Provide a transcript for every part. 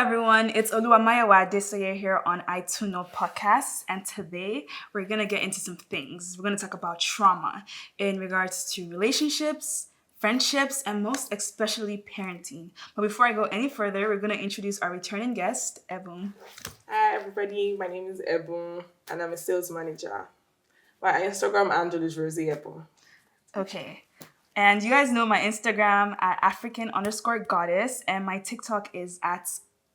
everyone, it's Oluwamayawa Adesoye here on I Too Know podcast, and today we're gonna get into some things. We're gonna talk about trauma in regards to relationships, friendships, and most especially parenting. But before I go any further, we're gonna introduce our returning guest, Ebum. Hi everybody, my name is Ebun and I'm a sales manager. My Instagram handle is Rosie Ebun. Okay. And you guys know my Instagram at African_goddess, and my TikTok is at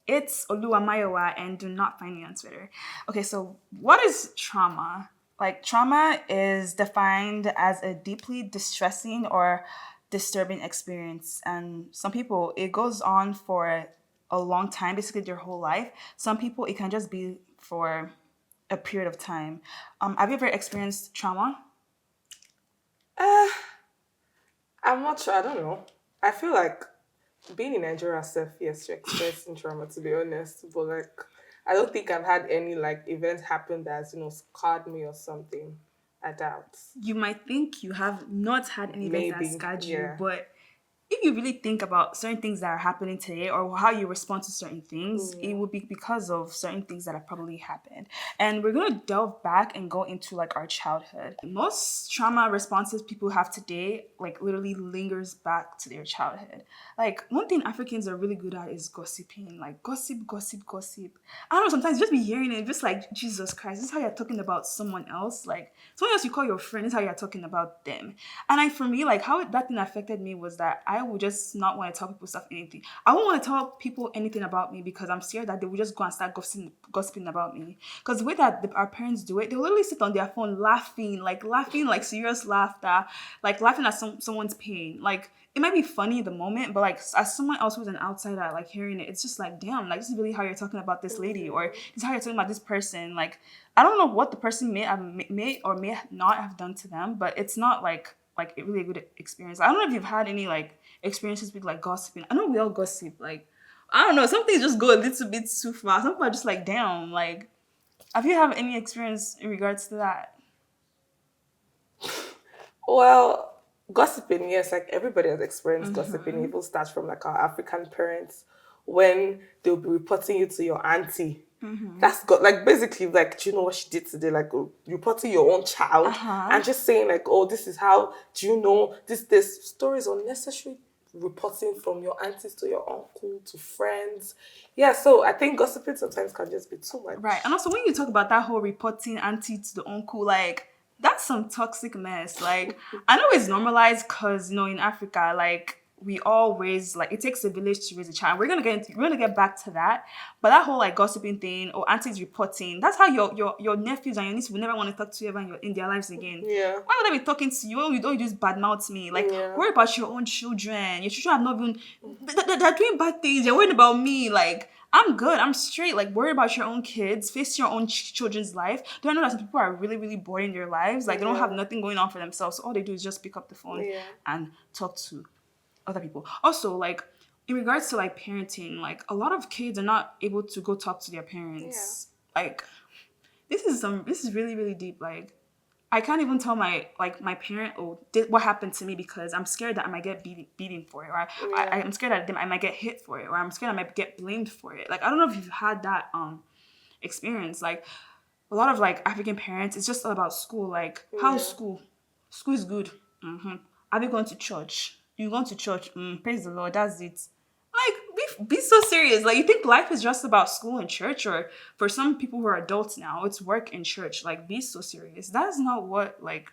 it's Oluwamayowa, and do not find me on Twitter. Okay, so what is trauma? Like, trauma is defined as a deeply distressing or disturbing experience. And some people, it goes on for a long time, basically their whole life. Some people, it can just be for a period of time. Have you ever experienced trauma? I'm not sure, I don't know. I feel like being in Nigeria self, yes, you're experiencing trauma to be honest. But like I don't think I've had any like event happen that's, scarred me or something. I doubt. You might think you have not had any events that Maybe. scarred you, Yeah. but if you really think about certain things that are happening today or how you respond to certain things, it would be because of certain things that have probably happened. And we're going to delve back and go into like our childhood. Most trauma responses people have today like literally lingers back to their childhood. Like one thing Africans are really good at is gossiping, like gossip, gossip, gossip. I don't know, sometimes you just be hearing it, just like Jesus Christ, this is how you're talking about someone else. Like someone else you call your friend, this is how you're talking about them. And for me, like how that thing affected me was that I would just not want to tell people stuff, anything. I won't want to tell people anything about me because I'm scared that they will just go and start gossiping about me. Because the way that our parents do it, they literally sit on their phone laughing, like serious laughter, like laughing at someone's pain. Like it might be funny in the moment, but like as someone else who's an outsider, like hearing it, it's just like, damn, like this is really how you're talking about this lady, or this is how you're talking about this person. Like I don't know what the person may or may not have done to them, but it's not like a really good experience. I don't know if you've had any like experiences with like gossiping. I know we all gossip. Like I don't know, some things just go a little bit too far. Some people are just like, damn. Like, have you have any experience in regards to that? Well, gossiping, yes, like everybody has experienced gossiping. It even starts from like our African parents when they'll be reporting you to your auntie. That's got like basically like, do you know what she did today? Like reporting your own child and just saying like, oh, this is how, do you know this stories unnecessary reporting from your aunties to your uncle to friends. Yeah, so I think gossiping sometimes can just be too much. Right. And also when you talk about that whole reporting auntie to the uncle, like that's some toxic mess. Like I know it's normalized because in Africa, like we all raise, like it takes a village to raise a child. We're gonna get back to that. But that whole like gossiping thing or aunties reporting, that's how your nephews and your nieces will never want to talk to you ever in their lives again. Yeah. Why would they be talking to you? You don't just badmouth me. Like Yeah. worry about your own children. Your children have not even they're doing bad things. They're worried about me. Like I'm good. I'm straight. Like, worry about your own kids. Face your own children's life. Do I know that some people are really, really bored in their lives? Like, they don't have nothing going on for themselves. So all they do is just pick up the phone and talk to other people. Also, like, in regards to, like, parenting, like, a lot of kids are not able to go talk to their parents. Yeah. Like, this is really, really deep. Like, I can't even tell my parent, what happened to me because I'm scared that I might get beaten for it, or I'm scared that I might get hit for it, or I'm scared I might get blamed for it. Like I don't know if you've had that experience. Like a lot of like African parents, it's just all about school. Like how's school? School is good. Have you gone to church? You gone to church? Praise the Lord. That's it. Like, be so serious. Like, you think life is just about school and church, or for some people who are adults now, it's work and church. Like, be so serious. That's not what, like,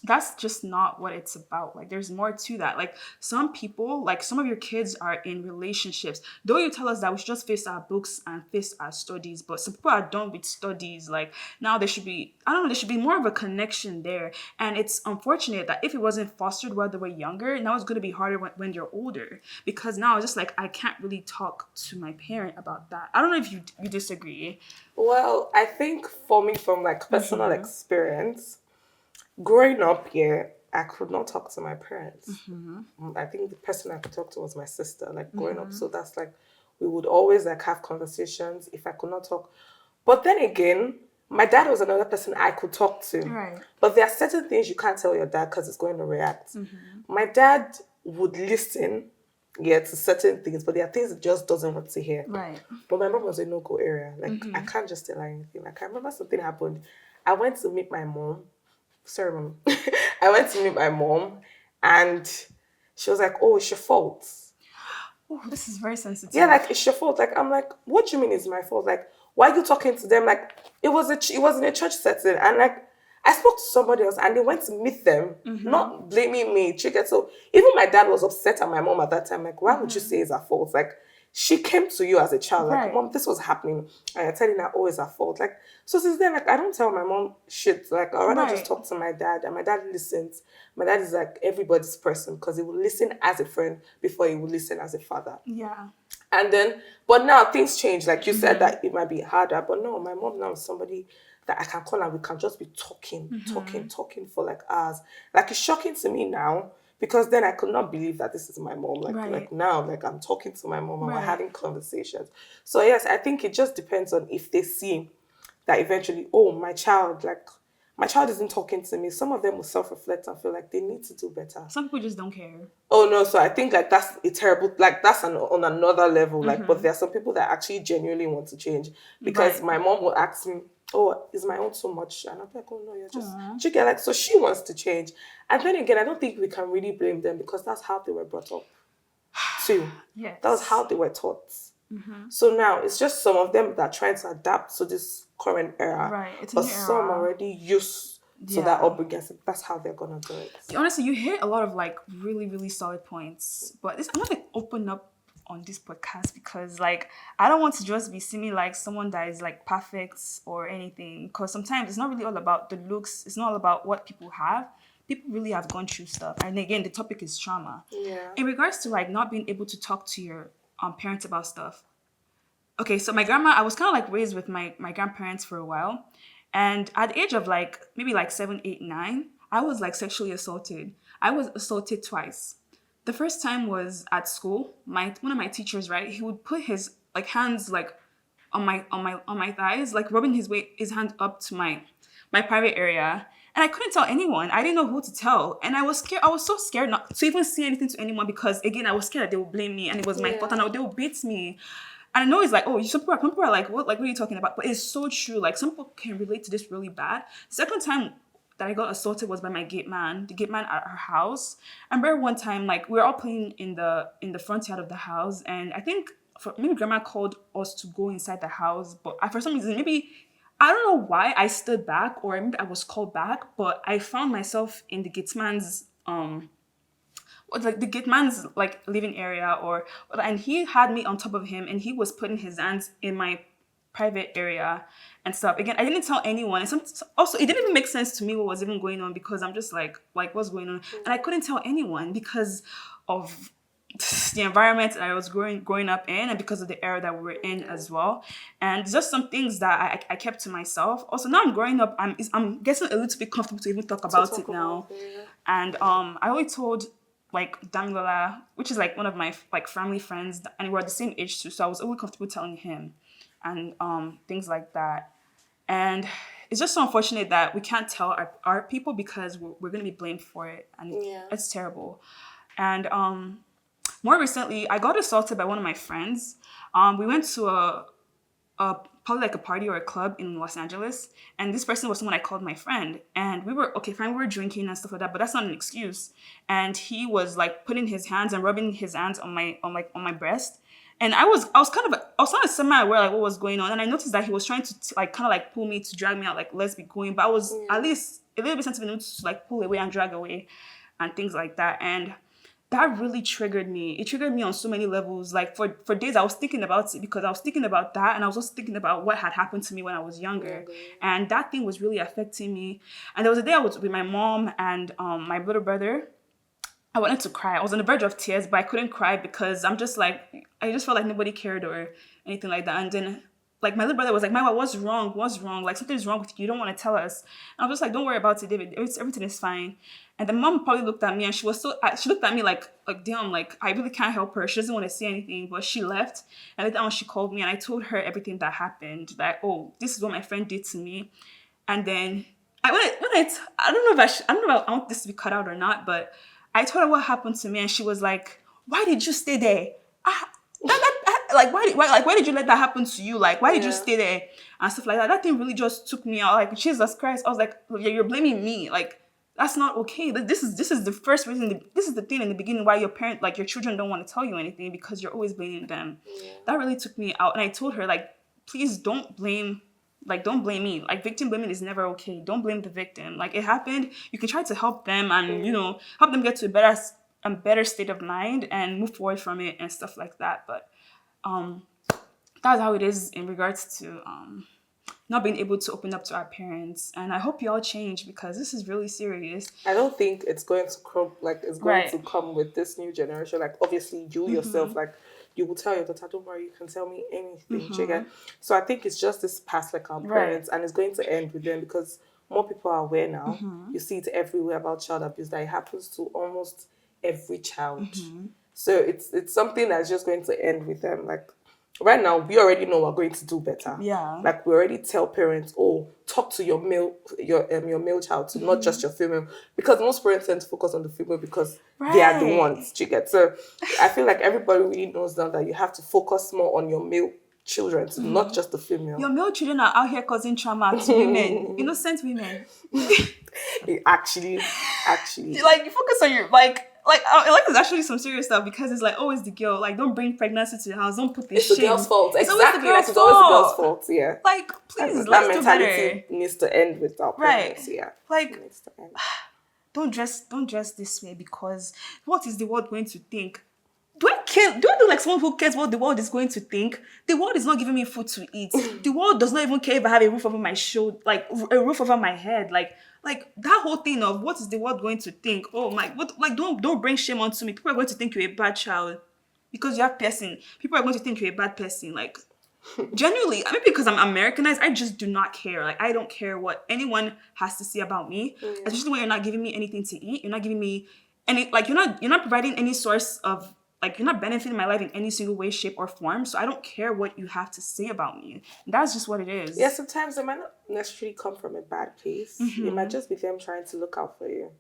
that's just not what it's about. Like there's more to that. Like some people, like some of your kids are in relationships. Though you tell us that we should just face our books and face our studies, but some people are done with studies. Like now there should be, I don't know, there should be more of a connection there. And it's unfortunate that if it wasn't fostered while they were younger, now it's going to be harder when you're older, because now it's just like I can't really talk to my parent about that. I don't know if you disagree. Well, I think for me, from like personal experience, growing up here, I could not talk to my parents. I think the person I could talk to was my sister, like growing up. So that's like, we would always like have conversations if I could not talk. But then again, my dad was another person I could talk to. Right. But there are certain things you can't tell your dad because it's going to react. My dad would listen yeah, to certain things, but there are things it just doesn't want to hear. Right. But my mom was a no-go area. Like, I can't just tell her anything. Like, I remember something happened. I went to meet my mom. Sorry, mom. I went to meet my mom, and she was like, "Oh, it's your fault." Oh, this is very sensitive. Yeah, like, it's your fault. Like, I'm like, what do you mean it's my fault? Like, why are you talking to them? Like, it was in a church setting, and like, I spoke to somebody else, and they went to meet them, not blaming me. Chicken. So even my dad was upset at my mom at that time. Like, why would you say it's her fault? Like, she came to you as a child, like, Right. Mom, this was happening, and you're telling her, oh, it's her fault. Like, so since then, like, I don't tell my mom shit. Like, I'd rather just Right. talk to my dad, and my dad listens. My dad is like everybody's person because he will listen as a friend before he will listen as a father. Yeah. And then, but now things change. Like you said that it might be harder, but no, my mom now is somebody that I can call and we can just be talking for like hours. Like it's shocking to me now because then I could not believe that this is my mom. Like Right. like now, like I'm talking to my mom and we're Right. having conversations. So yes, I think it just depends on if they see that eventually, oh, my child isn't talking to me. Some of them will self-reflect and feel like they need to do better. Some people just don't care. Oh no, so I think like that's a terrible, like that's on another level. Like, but there are some people that actually genuinely want to change because Right. my mom will ask me, "Oh, is my own so much?" And I'm like, "Oh no, you're just chicken." Like, so she wants to change, and then again, I don't think we can really blame them because that's how they were brought up, too. Yes. That was how they were taught. So now it's just some of them that are trying to adapt to this current era, Right, it's a but new some era. already used to that upbringing. So that's how they're gonna do it. Honestly, you hit a lot of like really, really solid points. But I'm gonna open up on this podcast because like I don't want to just be seeming like someone that is like perfect or anything. Because sometimes it's not really all about the looks. It's not all about what people have. People really have gone through stuff. And again, the topic is trauma. Yeah. In regards to like not being able to talk to your parents about stuff. Okay, so my grandma, I was kind of like raised with my grandparents for a while. And at the age of like maybe like 7, 8, 9, I was like sexually assaulted. I was assaulted twice. The first time was at school. One of my teachers, right, he would put his like hands like on my thighs, like rubbing his hand up to my private area. And I couldn't tell anyone. I didn't know who to tell. And I was scared. I was so scared not to even say anything to anyone because again, I was scared that they would blame me and it was my fault and they would beat me. And I know it's like, oh, some people are like, what are you talking about? But it's so true. Like, some people can relate to this really bad. Second time that I got assaulted was by my gate man, the gate man at our house. I remember one time, like, we were all playing in the front yard of the house, and I think maybe grandma called us to go inside the house, but for some reason, maybe I don't know why I stood back, or maybe I was called back, but I found myself in the gate man's like the gate man's like living area and he had me on top of him and he was putting his hands in my private area and stuff. Again, I didn't tell anyone. And also, it didn't even make sense to me what was even going on because I'm just like what's going on? And I couldn't tell anyone because of the environment that I was growing up in and because of the era that we were in as well. And just some things that I kept to myself. Also, now I'm growing up, I'm getting a little bit comfortable to even talk about it now. And I always told like Damilola, which is like one of my like family friends, and we're the same age too, so I was always comfortable telling him and things like that. And it's just so unfortunate that we can't tell our people because we're going to be blamed for it, and it's terrible. And more recently, I got assaulted by one of my friends. We went to probably like a party or a club in Los Angeles, and this person was someone I called my friend, and we were okay, fine, we were drinking and stuff like that, but that's not an excuse. And he was like putting his hands and rubbing his hands on my breast, and I was kind of semi-aware like what was going on, and I noticed that he was trying to like kind of like pull me to drag me out, like let's be going, but I was at least a little bit sensitive enough to like pull away and drag away, and things like that, and that really triggered me. It triggered me on so many levels. Like for days I was thinking about it because I was thinking about that and I was also thinking about what had happened to me when I was younger. And that thing was really affecting me. And there was a day I was with my mom and my little brother. I wanted to cry. I was on the verge of tears, but I couldn't cry because I just felt like nobody cared or anything like that. And then like my little brother was like, Maiwa, what's wrong? What's wrong? Like something's wrong with you. You don't want to tell us. And I was just like, don't worry about it, David. Everything is fine. And the mom probably looked at me and she looked at me like damn, like I really can't help her. She doesn't want to say anything, but she left. And later on she called me and I told her everything that happened. Like, oh, this is what my friend did to me. And then I don't know if I want this to be cut out or not, but I told her what happened to me and she was like, why did you stay there? Ah, like why did you let that happen to you? Like why did you Yeah. stay there and stuff like that? That thing really just took me out. Like Jesus Christ, I was like, you're blaming me. Like that's not okay. This is the first reason. This is the thing in the beginning why your parent, like your children, don't want to tell you anything because you're always blaming them. Yeah. That really took me out, and I told her like, please don't blame. Like don't blame me. Like victim blaming is never okay. Don't blame the victim. Like it happened. You can try to help them and help them get to a better state of mind and move forward from it and stuff like that. But um that's how it is in regards to not being able to open up to our parents. And I hope you all change because this is really serious. I don't think it's going to come like it's going Right. to come with this new generation. Like obviously you yourself, like you will tell your daughter, don't worry, you can tell me anything. Do you get? So I think it's just this past like our parents and it's going to end with them because more people are aware now. You see it everywhere about child abuse that it happens to almost every child. So it's something that's just going to end with them. Like right now, we already know we're going to do better. Yeah. Like we already tell parents, oh, talk to your male child, to not just your female, because most parents tend to focus on the female because they are the Right. ones. Do you get? So I feel like everybody really knows now that you have to focus more on your male children, not just the female. Your male children are out here causing trauma to women, innocent women. Actually, Like you focus on your like it's actually some serious stuff because it's like always the girl. Like don't bring pregnancy to the house. Don't put the it's shame. the girl's fault. It's always the Exactly, girl's like it's always the girl's fault. fault. Yeah. Like please, And let's that do better. mentality needs to end with our parents. Yeah. Like It needs to end. don't dress this way because what is the world going to think? Do I look like someone who cares what the world is going to think? The world is not giving me food to eat. The world does not even care if I have a roof over my shoulder, like a roof over my head. Like that whole thing of what is the world going to think? Oh my, what? Like don't bring shame onto me. People are going to think you're a bad child because you have person. People are going to think you're a bad person. Like genuinely, I mean, because I'm Americanized, I just do not care. Like I don't care what anyone has to say about me, especially when you're not giving me anything to eat. You're not giving me any, like you're not providing any source of, like you're not benefiting my life in any single way, shape, or form. So I don't care what you have to say about me. That's just what it is. Yeah, sometimes it might not necessarily come from a bad place. It might just be them trying to look out for you.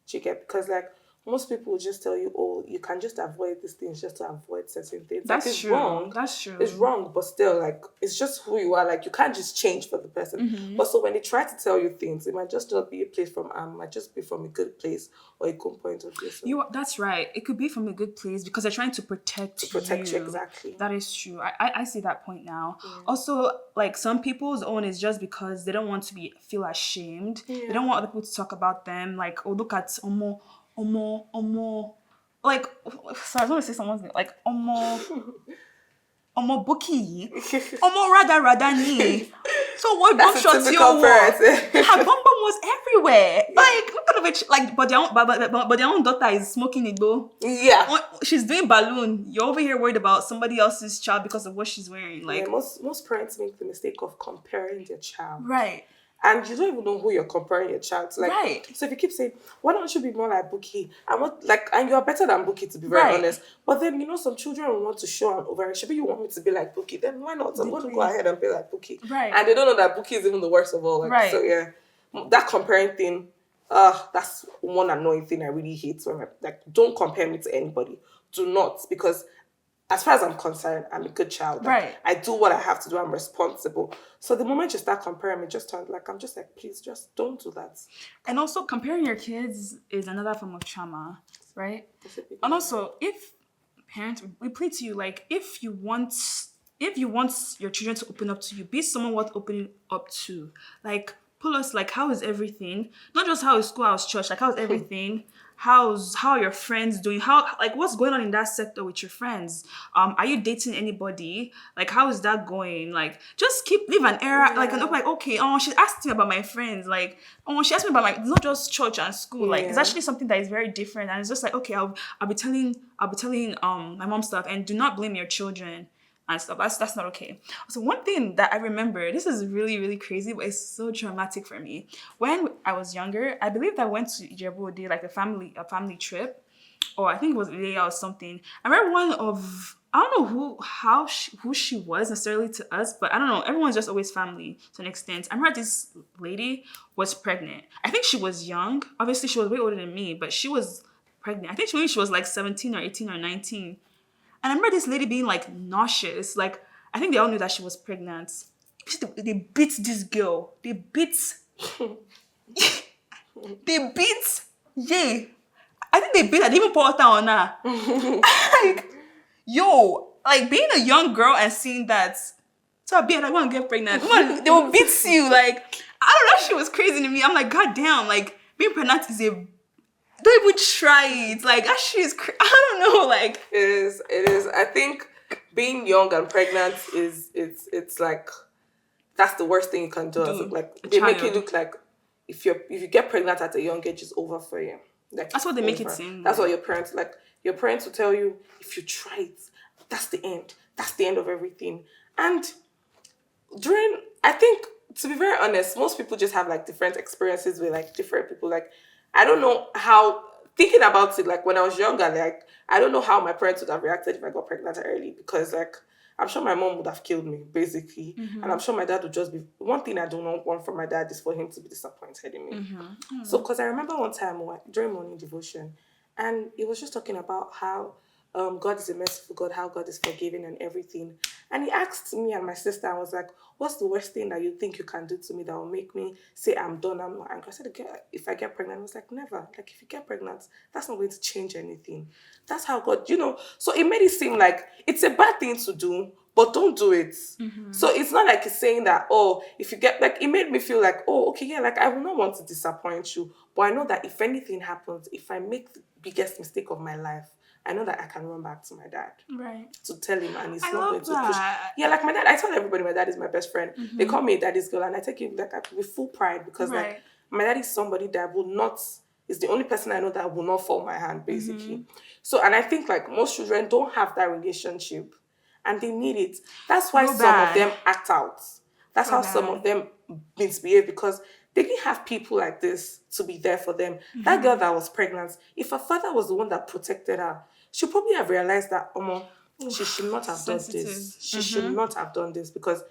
Do you get? Because like most people will just tell you, oh, you can just avoid these things just to avoid certain things. That's like, it's true. wrong. That's true. It's wrong, but still, like, it's just who you are. Like, you can't just change for the person. But so when they try to tell you things, it might just not be a place from, it might just be from a good place or a good point of view. So That's right. It could be from a good place because they're trying to protect you, exactly. That is true. I see that point now. Also, like some people's own is just because they don't want to feel ashamed. They don't want other people to talk about them. Like, oh, look at Omo. Like, sorry, I was going to say someone's name. Like, Omo Buki. Omo Rada Ni. So what bum That's a shots you typical wore? parent. Her bum was everywhere. Like, what kind of a like? But their own daughter is smoking igbo. Yeah. She's doing balloon. You're over here worried about somebody else's child because of what she's wearing. Like, Yeah, most parents make the mistake of comparing their child. right. And you don't even know who you're comparing your child to. Like, Right. So if you keep saying, why don't you be more like Buki? And you are better than Buki, to be very Right. honest. But then, some children will want to show an overreaction. Maybe you want me to be like Buki. Then why not? I'm going to go ahead and be like Buki. Right. And they don't know that Buki is even the worst of all. Like, Right. So yeah, that comparing thing, that's one annoying thing I really hate. When don't compare me to anybody. Do not, because as far as I'm concerned, I'm a good child. Like, Right. I do what I have to do. I'm responsible. So the moment you start comparing me, I'm just like, please, just don't do that. And also, comparing your kids is another form of trauma, right? And also, if parents, we plead to you, like, if you want your children to open up to you, be someone worth opening up to. Like, pull us, like, how is everything? Not just how is school, how's church, like, how is everything? How are your friends doing? What's going on in that sector with your friends? Are you dating anybody? Like, how is that going? Like, just leave an era, like, okay, she asked me about my friends. Like, she asked me about it's not just church and school. Like, it's actually something that is very different. And it's just like, okay, I'll be telling my mom stuff, and do not blame your children and stuff. That's not okay. So one thing that I remember, this is really, really crazy, but it's so traumatic for me. When I was younger, I believe I went to Ijebu, like a family trip, or I think it was Ilea or something. I remember I don't know who she was necessarily to us, but I don't know. Everyone's just always family to an extent. I remember this lady was pregnant. I think she was young. Obviously, she was way older than me, but she was pregnant. I think maybe she was like 17 or 18 or 19. And I remember this lady being like nauseous. Like, I think they all knew that she was pregnant. They beat this girl. They beat, yeah. I think they beat her. They even pour water on her. Like, yo, like being a young girl and seeing that. So I being like, I want to get pregnant. Woman, they will beat you. Like, I don't know. She was crazy to me. I'm like, God damn. Like, being pregnant is a. Don't even try it. Like, that shit is. I don't know. Like, It is. It is. I think being young and pregnant it's like that's the worst thing you can do. Like they make it look like if you get pregnant at a young age, it's over for you. Like that's what they make it over. seem. That's what your parents like. Your parents will tell you if you try it, that's the end. That's the end of everything. And I think, to be very honest, most people just have like different experiences with like different people. Like, I don't know how, thinking about it, like when I was younger, like, I don't know how my parents would have reacted if I got pregnant early, because like, I'm sure my mom would have killed me, basically. And I'm sure my dad would just be, one thing I do not want from my dad is for him to be disappointed in me. So, because I remember one time during morning devotion, and it was just talking about how God is a merciful God, how God is forgiving and everything. And he asked me and my sister, I was like, what's the worst thing that you think you can do to me that will make me say I'm done, I'm not angry? I said, if I get pregnant, I was like, never. Like, if you get pregnant, that's not going to change anything. That's how God, so it made it seem like it's a bad thing to do, but don't do it. So it's not like it's saying that, oh, if you get, like, it made me feel like, oh, okay, yeah, like, I will not want to disappoint you, but I know that if anything happens, if I make the biggest mistake of my life, I know that I can run back to my dad. Right. To tell him, and he's I not love going to that. push. Yeah, like my dad, I tell everybody my dad is my best friend. They call me a daddy's girl, and I take it like with full pride, because like my dad is somebody that is the only person I know that will not fall my hand, basically. So, and I think like most children don't have that relationship, and they need it. That's why some of them act out. That's how some of them misbehave, because they didn't have people like this to be there for them. That girl that was pregnant, if her father was the one that protected her, she'll probably have realized that, she should not have done this. She should not have done this, because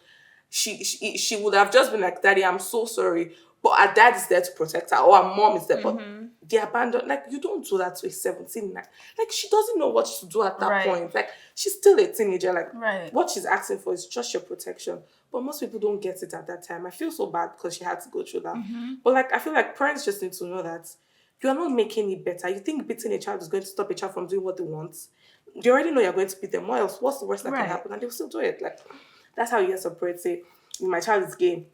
she would have just been like, Daddy, I'm so sorry, but her dad is there to protect her, or her mom is there. But they abandoned. Like, you don't do that to a 17. Like she doesn't know what to do at that point. Like, she's still a teenager. Like, what she's asking for is just your protection. But most people don't get it at that time. I feel so bad because she had to go through that. But like, I feel like parents just need to know that you are not making it better. You think beating a child is going to stop a child from doing what they want? You already know you're going to beat them. What else? What's the worst that can happen? And they'll still do it. Like, that's how you get some parents say, my child is gay,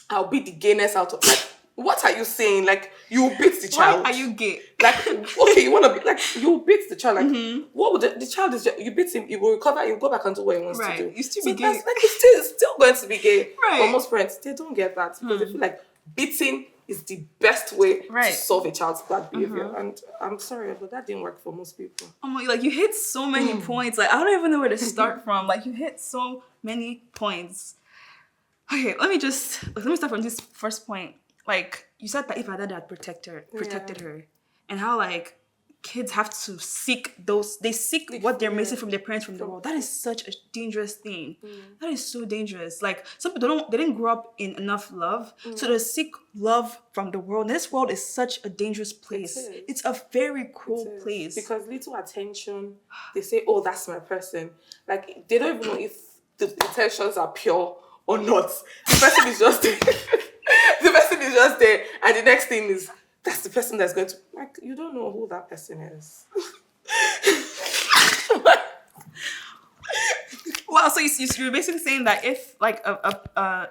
I'll beat the gayness out of. Like, what are you saying? Like, you beat the child. Why are you gay? Like, okay, you want to be like, you beat the child. Like, what would the child is? You beat him. He will recover. He'll go back and do what he wants to do. You still So be gay. that's like, it's still going to be gay. Right. But most parents, they don't get that, because they feel like beating is the best way to solve a child's bad behavior. And I'm sorry, but that didn't work for most people. Oh my, like, you hit so many points. Like, I don't even know where to start from. Like, you hit so many points. Okay, let me start from this first point. Like, you said that if her dad had protected her, and how like kids have to seek what they're missing from their parents from the world. That is such a dangerous thing. That is so dangerous. Like, some people they didn't grow up in enough love, so they seek love from the world. And this world is such a dangerous place. It's a very cruel place. Because little attention, they say, oh, that's my person. Like, they don't even know if the intentions are pure or not. The person is just there. The person is just there, and the next thing is, that's the person that's going to, like, you don't know who that person is. Well, so you're basically saying that if like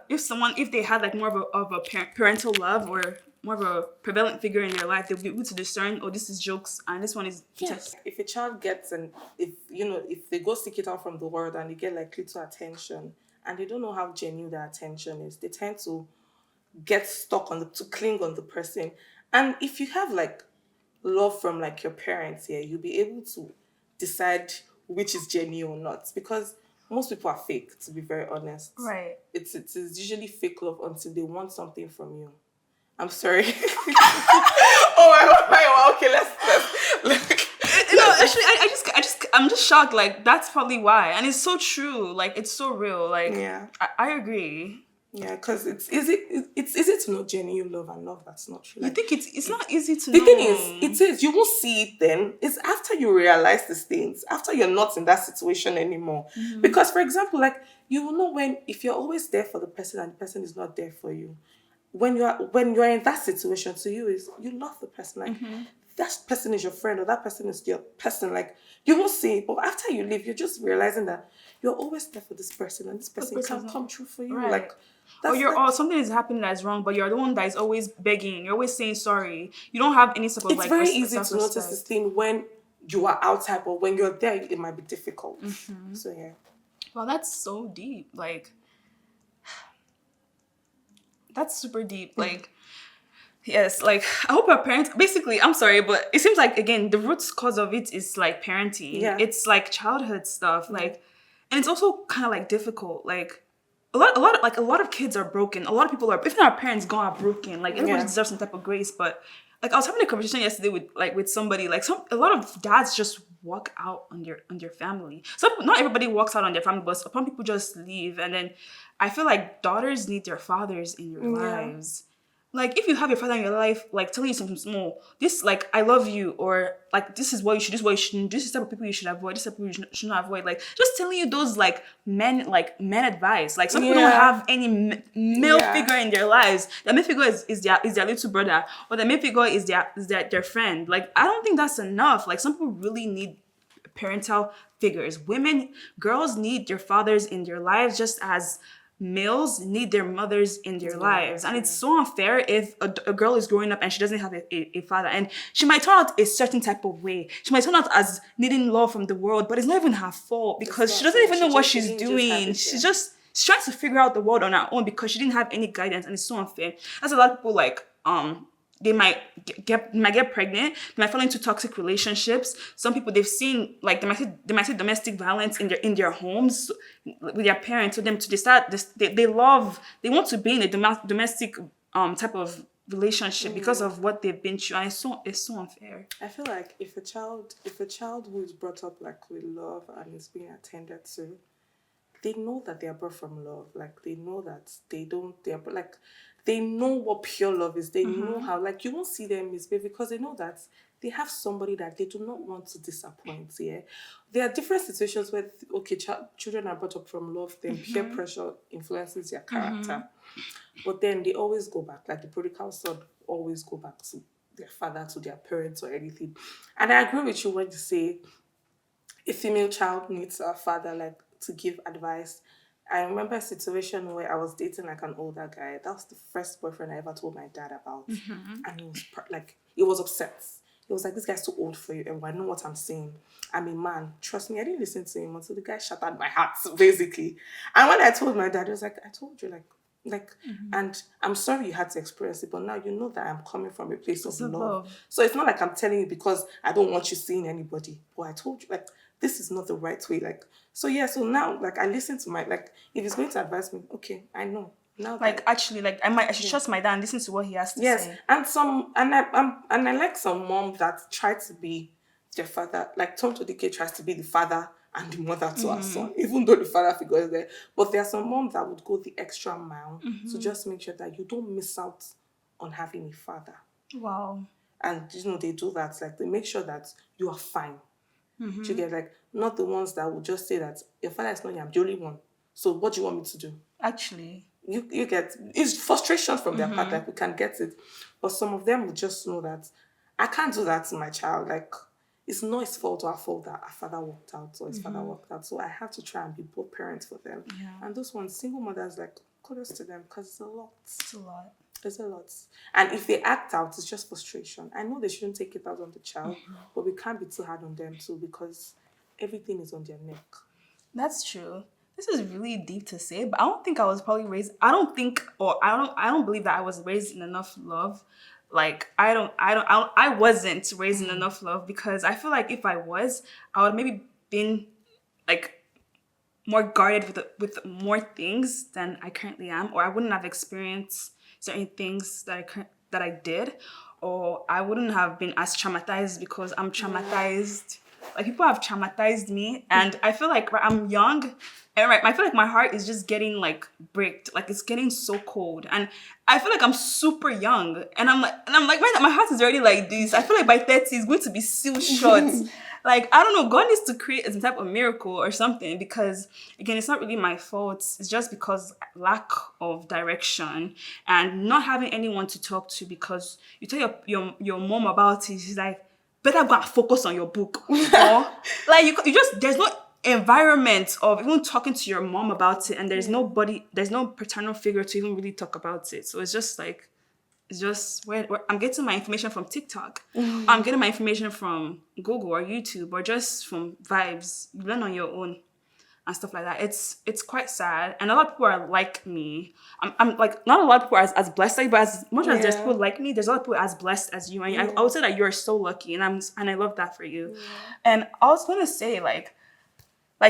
if they had like more of a parental love, or more of a prevalent figure in their life, they'll be able to discern, oh, this is jokes and this one is yes. If a child gets, and if they go seek it out from the world and they get like little attention, and they don't know how genuine their attention is, they tend to get stuck to cling on the person. And if you have like love from like your parents here, you'll be able to decide which is genuine or not, because most people are fake, to be very honest. Right. It's usually fake love until they want something from you. I'm sorry. Oh my God. Okay, let's actually, I'm just shocked. Like, that's probably why, and it's so true. Like, it's so real. Like, yeah, I agree. Yeah, because it's easy to know genuine love and love that's not true. You Like, think it's not easy to the thing is, know. it is, you won't see it then. It's after you realize these things, after you're not in that situation anymore. Because, for example, like, you will know when, if you're always there for the person and the person is not there for you. When you're in that situation, to you is, you love the person. Like, that person is your friend or that person is your person. Like, you won't see it. But after you leave, you're just realizing that you're always there for this person and this This person person's can't not come true for you. right. Like, Or that's you're like, or something is happening that's wrong, but you're the one that is always begging. You're always saying sorry. You don't have any sort of it's like very easy self to notice this respect. thing when you are outside, but when you're there, it might be difficult. So yeah. Well, that's so deep. Like that's super deep. Like yes, like I hope our parents. Basically, I'm sorry, but it seems like again the root cause of it is like parenting. Yeah. It's like childhood stuff. Like, and it's also kind of like difficult. Like a lot of kids are broken. A lot of people are. Even our parents gone are broken. Like everybody Yeah. deserves some type of grace. But like I was having a conversation yesterday with somebody. Like a lot of dads just walk out on their family. Not everybody walks out on their family, but some people just leave. And then I feel like daughters need their fathers in their Yeah. lives. Like if you have your father in your life, like telling you something small, this like I love you, or like this is what you should, this is what you shouldn't, this is the type of people you should avoid, this is the type of people you should not avoid. Like just telling you those men advice. Like some people don't Yeah. have any male Yeah. figure in their lives. The male figure is their little brother, or the male figure is their friend. Like I don't think that's enough. Like some people really need parental figures. Girls need their fathers in their lives just as males need their mothers in their lives. And it's so unfair if a girl is growing up and she doesn't have a father. And she might turn out a certain type of way. She might turn out as needing love from the world, but it's not even her fault because she doesn't even know what she's doing. She's trying to figure out the world on her own because she didn't have any guidance, and it's so unfair. That's a lot of people like they might get pregnant, they might fall into toxic relationships. Some people they've seen like they might see domestic violence in their homes with their parents. So them to they start this they want to be in a domestic type of relationship because of what they've been through, and it's so unfair. I feel like if a child who is brought up like with love and is being attended to, they know that they are brought from love. Like they know that they know what pure love is. They know how, like, you won't see them misbehave because they know that they have somebody that they do not want to disappoint. Yeah, there are different situations where okay, children are brought up from love, then peer pressure influences their character, but then they always go back, like the prodigal son always go back to their father, to their parents or anything. And I agree with you when you say a female child needs a father, like, to give advice. I remember a situation where I was dating like an older guy. That was the first boyfriend I ever told my dad about, and he was like, he was upset. He was like, "This guy's too old for you," and I know what I'm saying. I'm a man. Trust me, I didn't listen to him until the guy shattered my heart, basically. And when I told my dad, he was like, "I told you, like, and I'm sorry you had to experience it, but now you know that I'm coming from a place of love. So it's not like I'm telling you because I don't want you seeing anybody. But I told you, like, this is not the right way. Like, so yeah, so now, like, I listen to my, like, if he's going to advise me, okay, I know. Now Like actually, like I should trust my dad and listen to what he has to yes, say. and I like some mom that try to be their father, like Tom to Dike tries to be the father and the mother to her son, even though the father figure is there. But there are some moms that would go the extra mile to just make sure that you don't miss out on having a father. Wow. And they do that, like they make sure that you are fine. You get, like, not the ones that will just say that your father is not here, I'm the only one. So what do you want me to do? Actually. You get, it's frustration from their part, like we can get it, but some of them will just know that I can't do that to my child. Like, it's not his fault or our fault that our father walked out or his father walked out, so I have to try and be both parents for them. And those ones, single mothers, like, kudos to them because it's a lot. It's a lot. And if they act out, it's just frustration. I know they shouldn't take it out on the child, but we can't be too hard on them too because everything is on their neck. That's true. This is really deep to say, but I don't think I was probably raised. I don't believe that I was raised in enough love. Like I wasn't raised in enough love because I feel like if I was, I would maybe been like more guarded with more things than I currently am, or I wouldn't have experienced certain things that I did, or I wouldn't have been as traumatized because I'm traumatized Like people have traumatized me, and I feel like I'm young, and right, I feel like my heart is just getting like bricked, like it's getting so cold, and I feel like I'm super young, and I'm like, right, my heart is already like this. I feel like by 30 it's going to be still short. Like I don't know, God needs to create some type of miracle or something, because again, it's not really my fault. It's just because lack of direction and not having anyone to talk to, because you tell your mom about it, she's like, better go and focus on your book. Or like you just, there's no environment of even talking to your mom about it, and there's nobody, there's no paternal figure to even really talk about it. So it's just like, it's just where I'm getting my information from TikTok. I'm getting my information from Google or YouTube, or just from vibes. You learn on your own and stuff like that. It's quite sad. And a lot of people are like me. I'm like, not a lot of people are as blessed as you, but as much as there's people like me, there's a lot of people as blessed as you. And I would say that you're so lucky, and I love that for you. And I was gonna say, like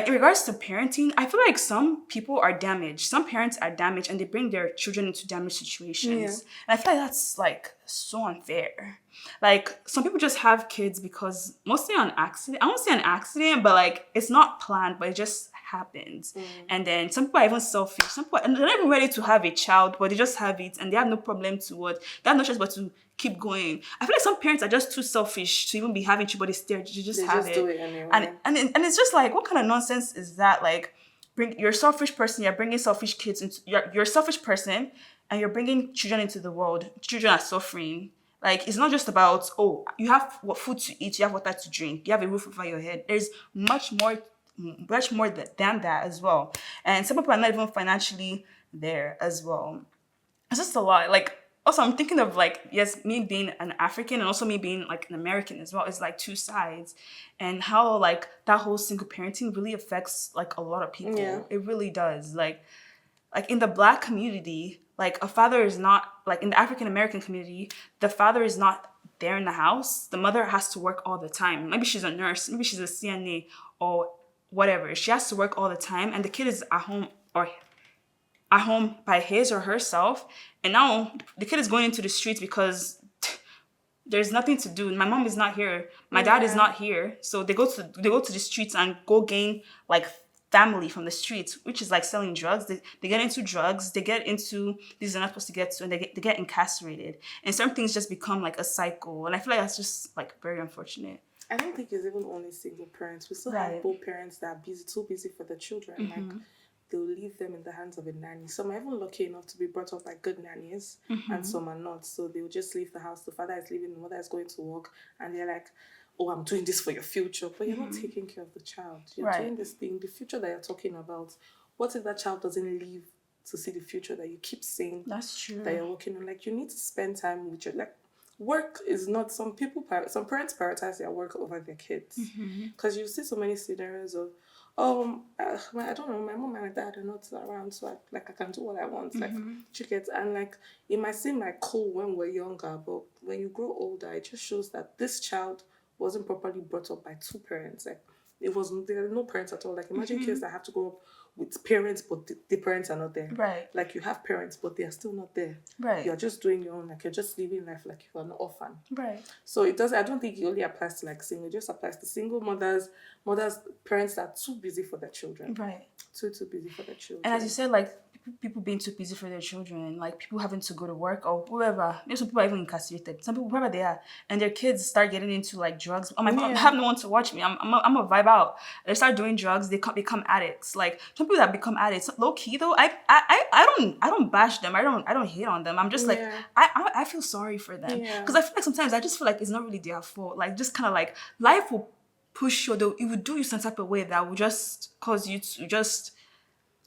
in regards to parenting, I feel like some people are damaged. Some parents are damaged, and they bring their children into damaged situations. And I feel like that's like so unfair. Like some people just have kids because mostly on accident. I won't say an accident, but like it's not planned, but it just happens. And then some people are even selfish. Some people, and they're not even ready to have a child, but they just have it, and they have no problem to what. They have no choice but to keep going. I feel like some parents are just too selfish to even be having children, but they just have just it. do it anyway. And it's just like, what kind of nonsense is that? Like, you're a selfish person, you're bringing selfish kids into, you're a selfish person, and you're bringing children into the world. Children are suffering. Like, it's not just about, oh, you have what food to eat, you have water to drink, you have a roof over your head. There's much more than that as well. And some people are not even financially there as well. It's just a lot. Like, also I'm thinking of like, yes, me being an African and also me being like an American as well. It's like two sides, and how like that whole single parenting really affects like a lot of people. It really does. Like in the Black community, like a father is not, like in the African American community, the father is not there in the house. The mother has to work all the time. Maybe she's a nurse, maybe she's a CNA or whatever. She has to work all the time, and the kid is at home by his or herself. And now the kid is going into the streets because there's nothing to do. My mom is not here. My dad is not here. So they go to the streets and go gain like family from the streets, which is like selling drugs. They get into drugs. They get into these they're not supposed to get to, and they get incarcerated. And certain things just become like a cycle. And I feel like that's just like very unfortunate. I don't think it's even only single parents. We still have both parents that are too busy for the children. Like they'll leave them in the hands of a nanny. Some are even lucky enough to be brought up by good nannies, and some are not. So they'll just leave the house. The father is leaving, the mother is going to work, and they're like, oh, I'm doing this for your future. But you're not taking care of the child. You're doing this thing, the future that you're talking about. What if that child doesn't live to see the future that you keep saying That's true. that you're working on? Like, you need to spend time with your, like, work is not, some parents prioritize their work over their kids. Because you see so many scenarios of, I don't know, my mom and my dad are not around, so I can do what I want. Like, chickens. And like, it might seem like cool when we're younger, but when you grow older, it just shows that this child wasn't properly brought up by two parents. Like, there are no parents at all. Like, imagine kids that have to grow up with parents, but the parents are not there. Right. Like, you have parents, but they are still not there. Right. You're just doing your own, like, you're just living life like you're an orphan. Right. So it does, I don't think it only applies to like single, it just applies to single mothers, parents that are too busy for their children. Right. Too busy for their children. And as you said, like, people being too busy for their children, like people having to go to work or whoever. There's some people are even incarcerated. Some people, wherever they are, and their kids start getting into like drugs. Oh my God, I have no one to watch me. I'm a vibe out. They start doing drugs. They become addicts. Like some people that become addicts, low key though. I don't bash them. I don't hate on them. I'm just like I feel sorry for them because I feel like sometimes I just feel like it's not really their fault. Like just kind of like life will push you, though it would do you some type of way that will just cause you to just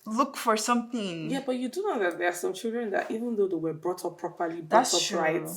look for something. Yeah, but you do know that there are some children that even though they were brought up properly, right,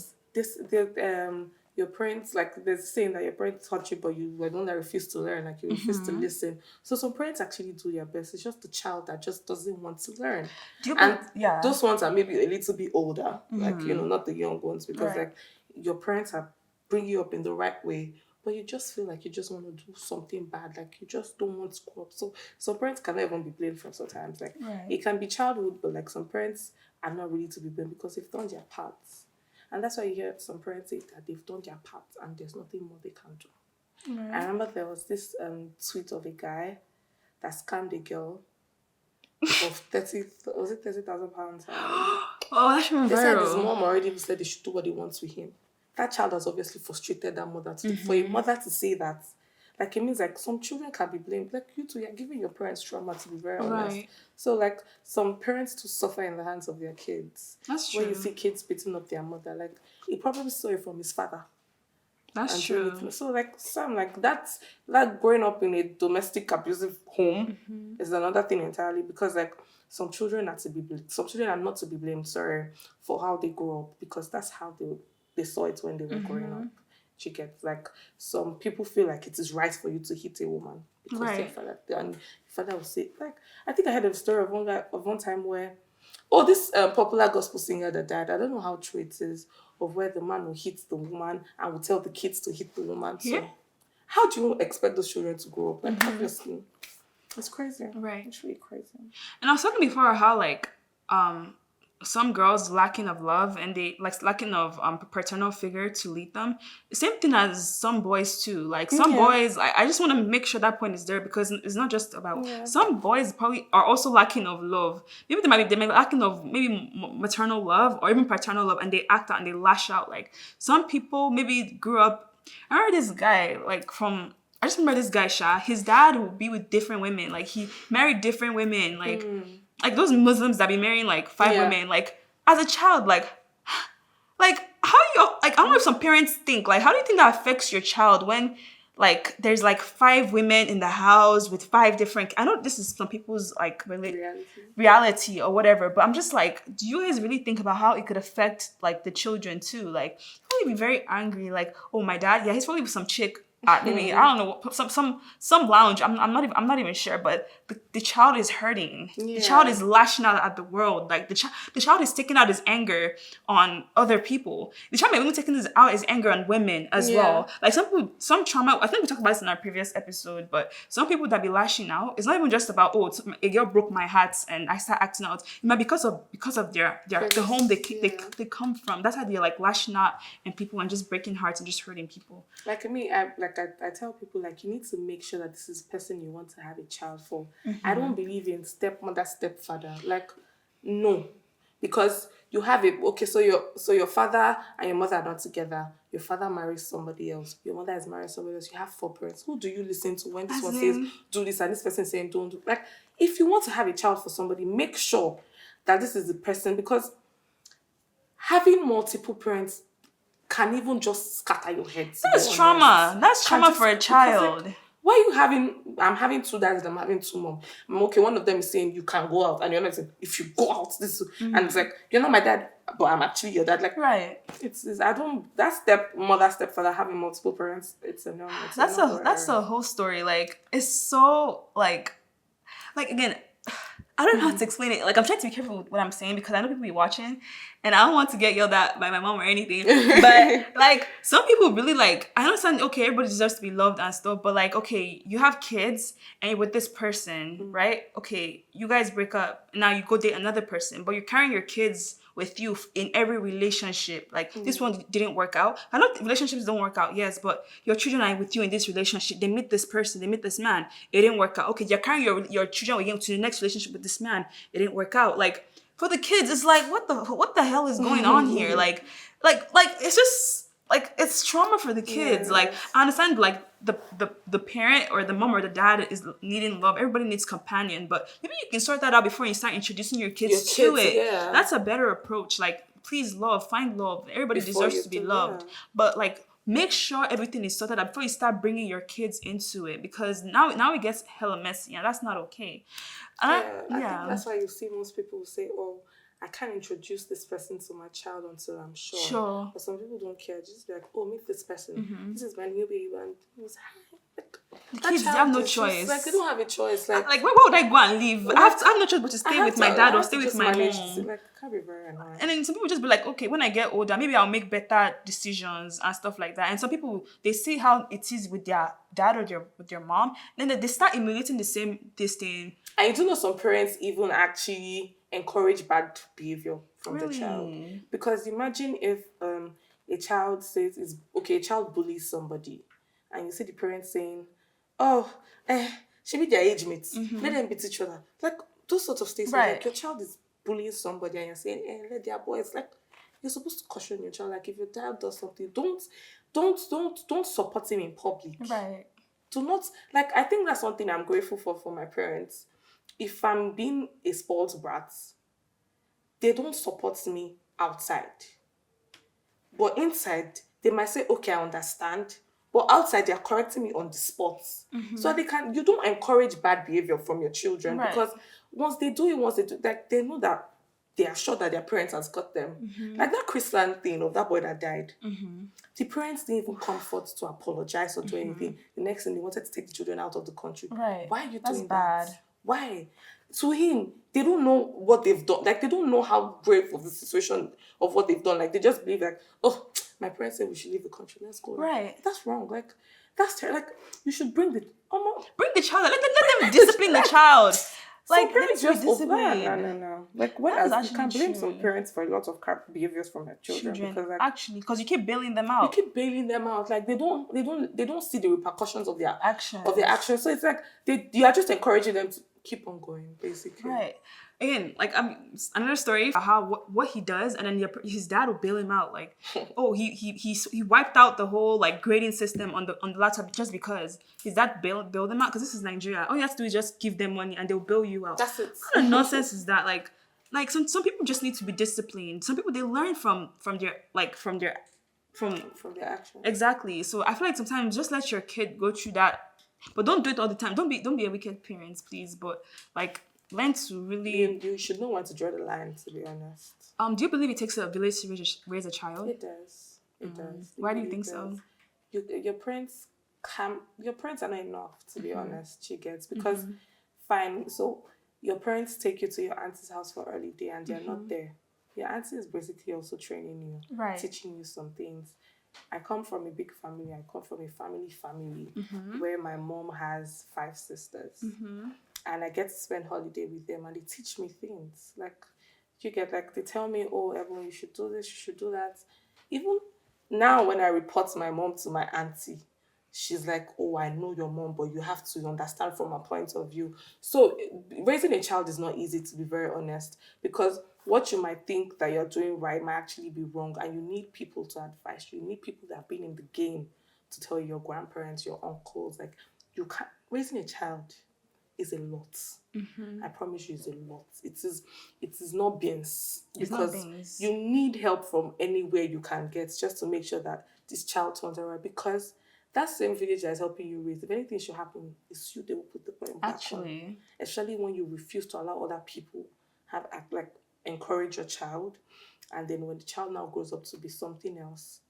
your parents, like there's a saying that your parents taught you, but you were the one that refused to learn, like you refused to listen. So some parents actually do their best. It's just the child that just doesn't want to learn. Those ones are maybe a little bit older, like, not the young ones, because like your parents are bringing you up in the right way, but you just feel like you just want to do something bad, like you just don't want to grow up. So some parents cannot even be blamed for sometimes. Like it can be childhood, but like some parents are not really to be blamed because they've done their parts. And that's why you hear some parents say that they've done their part and there's nothing more they can do. I remember there was this tweet of a guy that scammed a girl of 30, was it £30,000? Oh, that's been They said his viral. mom already said they should do what they want with him. That child has obviously frustrated that mother. For a mother to say that, like, it means like some children can be blamed. Like, you two, you're giving your parents trauma, to be very honest. Right. So, like, some parents to suffer in the hands of their kids. That's When you true. see kids beating up their mother, like, he probably saw it from his father. That's And true. so, like, Sam, like, that's like growing up in a domestic abusive home is another thing entirely, because, like, some children are not to be blamed, sorry, for how they grow up, because that's how they saw it when they were growing up. She gets, like, some people feel like it is right for you to hit a woman because their Right. father, and your father will say, like, I think I heard a story of one time where, this popular gospel singer that died, I don't know how true it is, of where the man will hit the woman and will tell the kids to hit the woman. Yeah. So how do you expect those children to grow up? Like, obviously, it's crazy. Right. It's really crazy. And I was talking before how like some girls lacking of love and they like lacking of paternal figure to lead them. Same thing as some boys too. Like some boys, I just want to make sure that point is there, because it's not just about some boys probably are also lacking of love. Maybe they might be lacking of maybe maternal love or even paternal love, and they act out and they lash out. Like some people maybe grew up. I remember this guy I just remember this guy, Sha. His dad would be with different women. Like he married different women. Like those Muslims that be marrying like 5 women. Like as a child, like how you like, I don't know if some parents think, like, how do you think that affects your child when like there's like 5 women in the house with 5 different, I know this is some people's like reality or whatever, but I'm just like, do you guys really think about how it could affect like the children too? Like probably be very angry, like, oh, my dad, yeah, he's probably with some chick maybe, I don't know, some lounge. I'm not even sure, but the child is hurting. The child is lashing out at the world. Like the child is taking out his anger on other people. The child may even taking out his anger on women as well. Like some trauma. I think we talked about this in our previous episode, but some people that be lashing out, it's not even just about, oh, a girl broke my heart and I start acting out. It might be because of their the home they come from. That's how they're like lashing out and people and just breaking hearts and just hurting people. Like me, I tell people, like, you need to make sure that this is the person you want to have a child for. I don't believe in stepmother, stepfather. Like, no. Because you have it, okay, so your father and your mother are not together. Your father marries somebody else. Your mother is married somebody else. You have 4 parents. Who do you listen to when this one says do this and this person saying don't do? Like, if you want to have a child for somebody, make sure that this is the person, because having multiple parents can even just scatter your head. That's trauma. That's trauma for a child. Like, why are you I'm having 2 dads and I'm having 2 moms. Okay, one of them is saying you can go out, and you're not saying if you go out, this and it's like, you're not my dad, but I'm actually your dad. Like, right. It's I don't, that stepmother, stepfather having multiple parents, it's a no. That's a whole story. Like, it's so like again, I don't know how to explain it. Like, I'm trying to be careful with what I'm saying because I know people be watching and I don't want to get yelled at by my mom or anything. But, like, some people really, like, I understand, okay, everybody deserves to be loved and stuff, but, like, okay, you have kids and you're with this person, right? Okay, you guys break up. Now you go date another person, but you're carrying your kids with you in every relationship. Like, this one didn't work out. I know relationships don't work out, yes, but your children are with you in this relationship. They meet this person, they meet this man. It didn't work out. Okay, you're carrying your children with you to the next relationship with this man. It didn't work out. Like, for the kids, it's like, what the hell is going on here? Like, it's just, like, it's trauma for the kids. Like, I understand, like, the parent or the mom or the dad is needing love. Everybody needs companion, but maybe you can sort that out before you start introducing your kids to it. Yeah. That's a better approach. Like, please find love. Everybody deserves to be loved. But, like, make sure everything is sorted out before you start bringing your kids into it, because now it gets hella messy and that's not okay. I think that's why you see most people say, oh, I can't introduce this person to my child until I'm sure. But some people don't care. Just be like, oh, meet this person. This is my new baby. And it's, like, the kids, they have no choice. Just, like, they don't have a choice. Like why would I go and leave? I have no choice but to stay with my dad or stay with my mom. Like, it can't be very annoying. And then some people just be like, okay, when I get older, maybe I'll make better decisions and stuff like that. And some people, they see how it is with their dad or with their mom, and then they start emulating this thing. And you do know some parents even actually encourage bad behavior from the child. Because imagine if a child bullies somebody. and you see the parents saying, "Oh, she be their age mates. Let them beat each other." Like those sorts of statements. Right. Like your child is bullying somebody, and you're saying, let their boys. Like you're supposed to caution your child. Like if your child does something, don't support him in public. Right. Do not, like, I think that's one thing I'm grateful for my parents. If I'm being a spoiled brat, they don't support me outside. But inside, they might say, okay, I understand. But outside, they're correcting me on the spot. So you don't encourage bad behavior from your children, Right. because once they do, like, they know that they are sure that their parents has got them. Like that Chrisland thing of that boy that died. The parents didn't even come forth to apologize or do anything. The next thing, they wanted to take the children out of the country. Right. Why are you That's doing bad. that? Why? To him, they don't know what they've done. Like, they don't know how grave of the situation of what they've done. Like, they just believe like, oh, my parents said we should leave the country. Let's go. Right. That's wrong. Like, that's like, you should bring the Bring the child. Let them discipline the child. Like, some parents they need to be just disciplined. no. Like, That is whereas you can actually blame true. some parents for a lot of crap behaviors from their children, because like Actually, because you keep bailing them you out. keep bailing them out. Like they don't see the repercussions of their Actions. So it's like you are just encouraging them to keep on going, basically. Right. Again, like another story about how what he does, and then his dad will bail him out. Like, oh, he wiped out the whole like grading system on the laptop just because his dad bailed them out, because this is Nigeria. All you have to do is just give them money and they'll bail you out. That's it. What kind of nonsense is that? Like some people just need to be disciplined. Some people, they learn from their actions. exactly. So I feel like sometimes just let your kid go through that, but don't do it all the time. Don't be a wicked parent, please. But like, learn to really. You should know when to draw the line, to be honest. Do you believe it takes a village to raise a child? It does. It does. Why do you think so? Your parents are not enough, to be honest. She gets, because fine. So your parents take you to your auntie's house for early day, and they're not there. Your auntie is basically also training you, Right. teaching you some things. I come from a big family. I come from a family where my mom has 5 sisters. And I get to spend holiday with them, and they teach me things. Like, you get, like, they tell me, oh, Evelyn, you should do this, you should do that. Even now, when I report my mom to my auntie, she's like, oh, I know your mom, but you have to understand from her point of view. So raising a child is not easy, to be very honest, because what you might think that you're doing right might actually be wrong, and you need people to advise you. You need people that have been in the game to tell you, your grandparents, your uncles. Like, raising a child is a lot. I promise you, it's a lot. It is not beans, because you need help from anywhere you can get, just to make sure that this child turns around, because that same village that is helping you raise, if anything should happen, it's you they will put the blame back on. Especially when you refuse to allow other people encourage your child, and then when the child now grows up to be something else,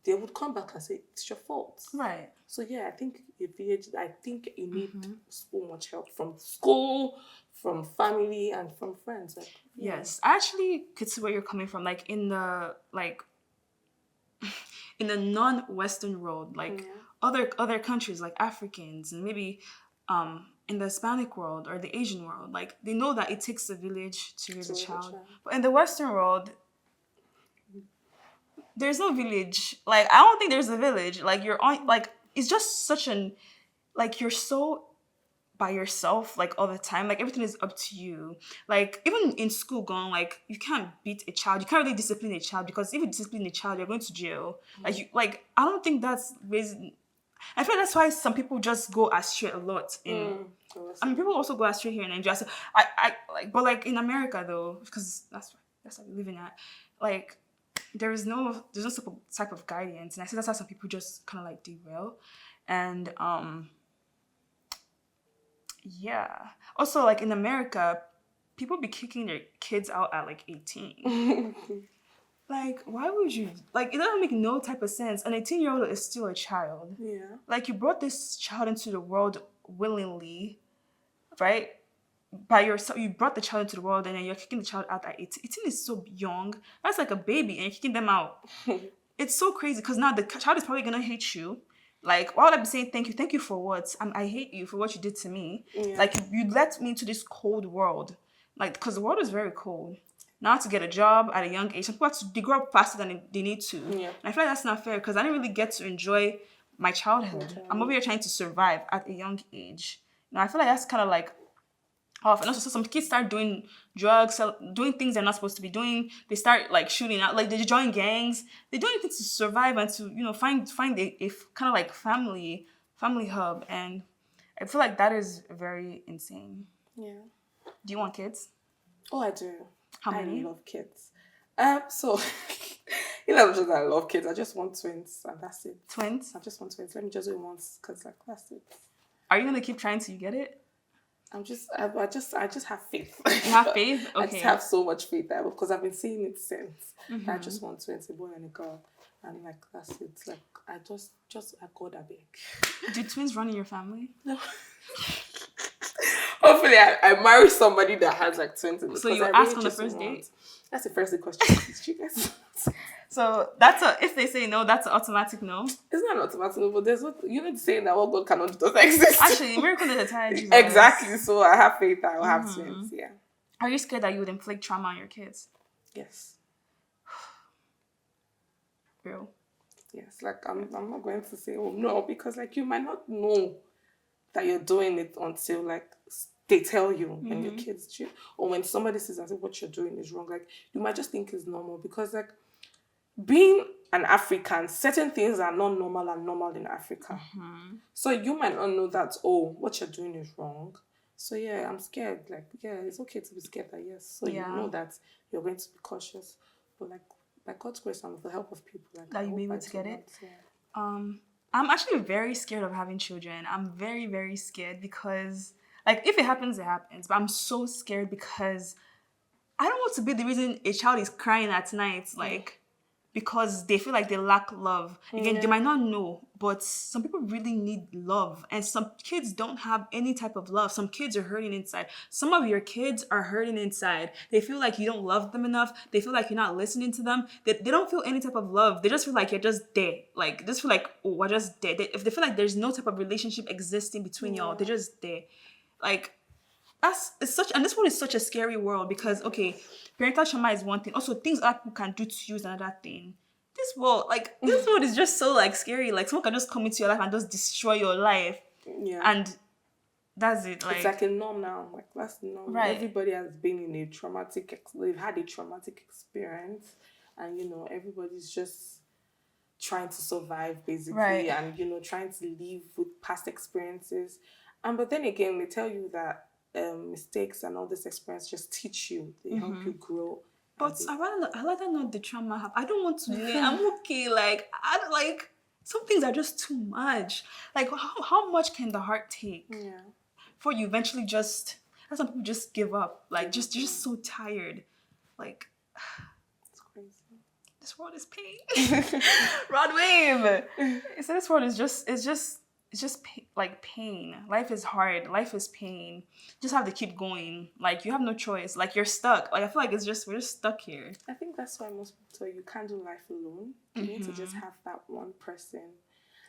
they would come back and say, it's your fault. Right. So yeah, I think you need so much help from school, from family, and from friends. Like, yes, I actually could see where you're coming from. Like in the non-Western world, like other countries, like Africans, and maybe in the Hispanic world or the Asian world, like they know that it takes a village to raise a child. But in the Western world, there's no village. Like, I don't think there's a village. Like, you're on, like, it's just such an, like, you're so by yourself, like, all the time. Like, everything is up to you. Like, even in school going, like, you can't beat a child. You can't really discipline a child, because if you discipline a child, you're going to jail. Like, I don't think that's raising. I feel that's why some people just go astray a lot I mean, people also go astray here in Nigeria. So but like in America though, because that's what we're living at. Like, there's no type of guidance, and I see that's how some people just kind of like derail, and yeah. Also, like in America, people be kicking their kids out at like 18. Like, why would you? Like, it doesn't make no type of sense. An 18-year-old is still a child. Yeah. Like, you brought this child into the world willingly, right? By yourself, you brought the child into the world, and then you're kicking the child out at 18. 18 is so young. That's like a baby, and you're kicking them out. It's so crazy, because now the child is probably gonna hate you. Like, why would I be saying thank you? Thank you for what? I hate you for what you did to me. Yeah. Like, you let me into this cold world. Like, because the world is very cold. Now to get a job at a young age, some people they grow up faster than they need to. Yeah. And I feel like that's not fair, because I didn't really get to enjoy my childhood. I'm over here trying to survive at a young age. I feel like that's kind of like off. And also, so some kids start doing drugs, doing things they're not supposed to be doing. They start like shooting out, like they join gangs. They do anything to survive and to find a kind of like family hub. And I feel like that is very insane. Yeah. Do you want kids? Oh, I do. How many? I love kids. So just I love kids. I just want twins, and that's it. Twins? I just want twins. Let me just do it once, cause like that's it. Are you gonna keep trying till you get it? I just have faith. You have faith? Okay. I just have so much faith there because I've been seeing it since. I just want twins, a boy and a girl, and like that's it. Like I just I God a beg. Do twins run in your family? No. Hopefully, I marry somebody that has like twins. So you ask on the first date? That's the first question. So if they say no, that's an automatic no. It's not an automatic no, but there's what you need to say that what God cannot do doesn't exist. Actually, miracle is a tie. Exactly. So I have faith that I will have twins. Yeah. Are you scared that you would inflict trauma on your kids? Yes. Real. Yes. Like I'm not going to say no because like you might not know that you're doing it until like they tell you when your kids or when somebody says and say what you're doing is wrong. Like you might just think it's normal because like being an African, certain things are not normal in Africa. So you might not know that what you're doing is wrong. So yeah, I'm scared. Like yeah, it's okay to be scared. That yes, so you know that you're going to be cautious, but like by God's grace and with the help of people, like that you be able to get it. Yeah. I'm actually very scared of having children. I'm very, very scared because, like, if it happens, it happens. But I'm so scared because I don't want to be the reason a child is crying at night, like, because they feel like they lack love. Again, they might not know, but some people really need love. And some kids don't have any type of love. Some kids are hurting inside. Some of your kids are hurting inside. They feel like you don't love them enough. They feel like you're not listening to them. They don't feel any type of love. They just feel like you're just there. Like, just feel like, oh, we're just there. If they feel like there's no type of relationship existing between y'all, they're just there. Like, this one is such a scary world because, okay, parental trauma is one thing. Also, things other people can do to you is another thing. This world is just so like scary. Like someone can just come into your life and just destroy your life. Yeah. And that's it. Like it's like a norm now. Like that's the norm. Right. Everybody has been in they've had a traumatic experience, and everybody's just trying to survive basically, and trying to live with past experiences. But then again, they tell you that mistakes and all this experience just teach you. They help you grow. But I rather not the trauma happen. I don't want to. I'm okay. Like some things are just too much. Like how much can the heart take? Yeah. Before you eventually just. Some people just give up. Like just so tired. Like it's crazy. This world is pain. Rod Wave. So this world is just like pain. Life is hard. Life is pain. Just have to keep going. Like you have no choice. Like you're stuck. Like I feel like we're just stuck here. I think that's why most people tell you can't do life alone. You need to just have that one person,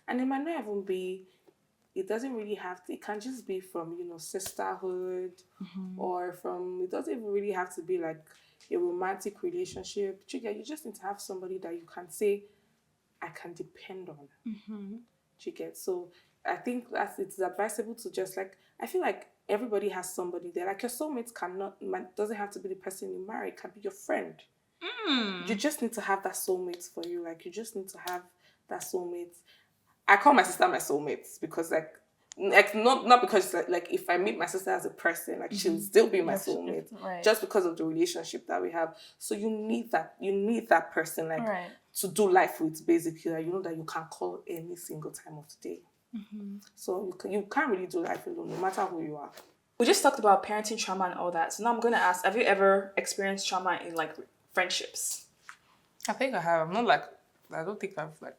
and it might not even be. It doesn't really have to. It can just be from sisterhood, or from. It doesn't even really have to be like a romantic relationship. You just need to have somebody that you can say, I can depend on. So I think it's advisable to just like, I feel like everybody has somebody there. Like your soulmate doesn't have to be the person you marry. It can be your friend. You just need to have that soulmate for you. Like you just need to have that soulmate. I call my sister my soulmate because like not because like if I meet my sister as a person, like she'll still be my soulmate. Right. Just because of the relationship that we have. So you need that person like to do life with basically. Like, that you can call any single time of the day. So you can't really do life alone, no matter who you are. We just talked about parenting trauma and all that. So now I'm going to ask, have you ever experienced trauma in like friendships? I think I have. I don't think I've like,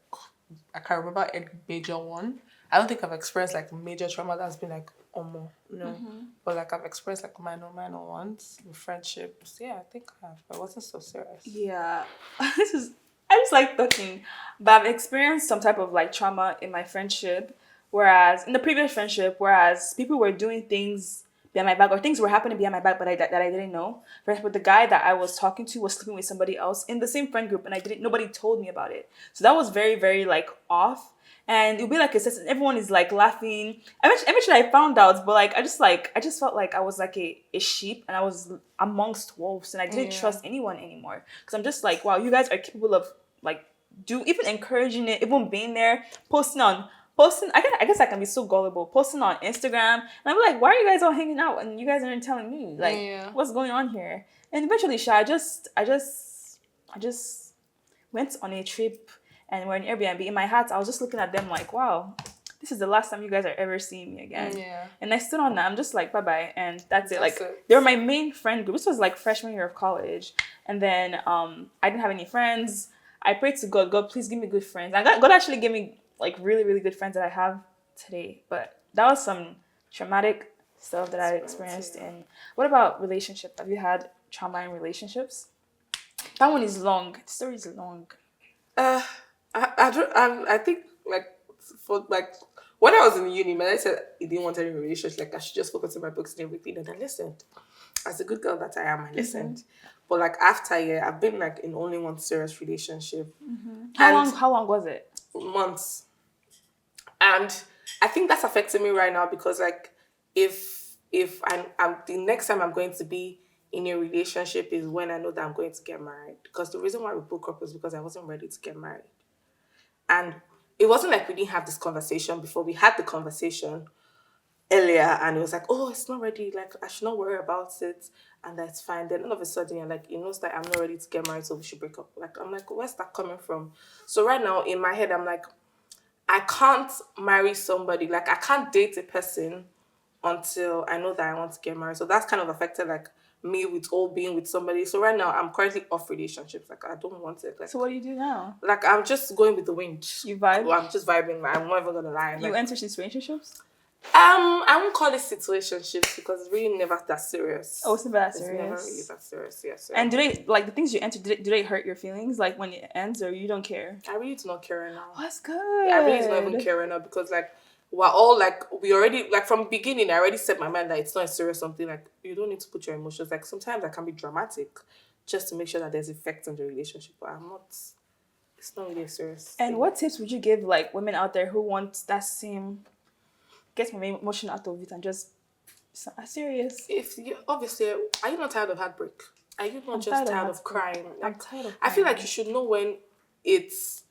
I can't remember any major one. I don't think I've experienced like major trauma that's been like, no. But like I've experienced like minor ones with friendships. Yeah, I think I have. I wasn't so serious. Yeah. I just like talking. But I've experienced some type of like trauma in my friendship. Whereas in the previous friendship, people were doing things behind my back or things were happening behind my back but that I didn't know. For example, the guy that I was talking to was sleeping with somebody else in the same friend group and nobody told me about it. So that was very, very like off. and it'll be like a session. Everyone is like laughing. Eventually, I found out, but like I just felt like I was like a sheep, and I was amongst wolves, and I didn't trust anyone anymore. Because I'm just like, wow, you guys are capable of like do even encouraging it, even being there, posting. I guess I can be so gullible. Posting on Instagram, and I'm like, why are you guys all hanging out and you guys aren't telling me like what's going on here? And eventually, Sha, I just went on a trip and we're in Airbnb. In my heart, I was just looking at them like, wow, this is the last time you guys are ever seeing me again. Yeah. And I stood on that. I'm just like, bye bye, and that's it. Like it. they were my main friend group. This was like freshman year of college, and then I didn't have any friends. I prayed to God, God, please give me good friends. And God actually gave me like really, really good friends that I have today. But that was some traumatic stuff that I experienced. And what about relationship? Have you had trauma in relationships? That one is long. The story is long. I think like for like when I was in uni, man, I said I didn't want any relationship. Like I should just focus on my books and everything. And I listened. As a good girl that I am, I listened. But like after a year, I've been like in only one serious relationship. How long was it? Months. And I think that's affecting me right now because like if I'm the next time I'm going to be in a relationship is when I know that I'm going to get married. Because the reason why we broke up was because I wasn't ready to get married. And it wasn't like we didn't have this conversation before. We had the conversation earlier and it was like, oh, it's not ready. Like, I should not worry about it. And that's fine. Then all of a sudden, you're like, it knows that I'm not ready to get married, so we should break up. Like, I'm like, where's that coming from? So right now, in my head, I'm like, I can't marry somebody. Like, I can't date a person until I know that I want to get married. So that's kind of affected, like, me with all being with somebody. So right now, I'm currently off relationships. Like, I don't want it. Like, So what do you do now? like I'm just going with the wind. You vibe? Well, I'm just vibing. I'm not even gonna lie. You Like, enter these relationships? I won't call it situationships because it's really never that serious. Oh, it's never that It's never serious. really that serious, yes. And do they like the things you enter? Do they hurt your feelings like when it ends, or you don't care? I really do not care right now. That's good. I really do not even care right now because like we're all like we already like from the beginning I already set my mind that it's not a serious something. Like you don't need to put your emotions. Like sometimes I can be dramatic just to make sure that there's effect on the relationship. But I'm not. It's not really a serious. And thing. what tips would you give like women out there who want that same get my emotion out of it and just serious? If you obviously are you not tired of heartbreak? Are you not just tired of crying? I'm tired of I feel crying. like you should know when it's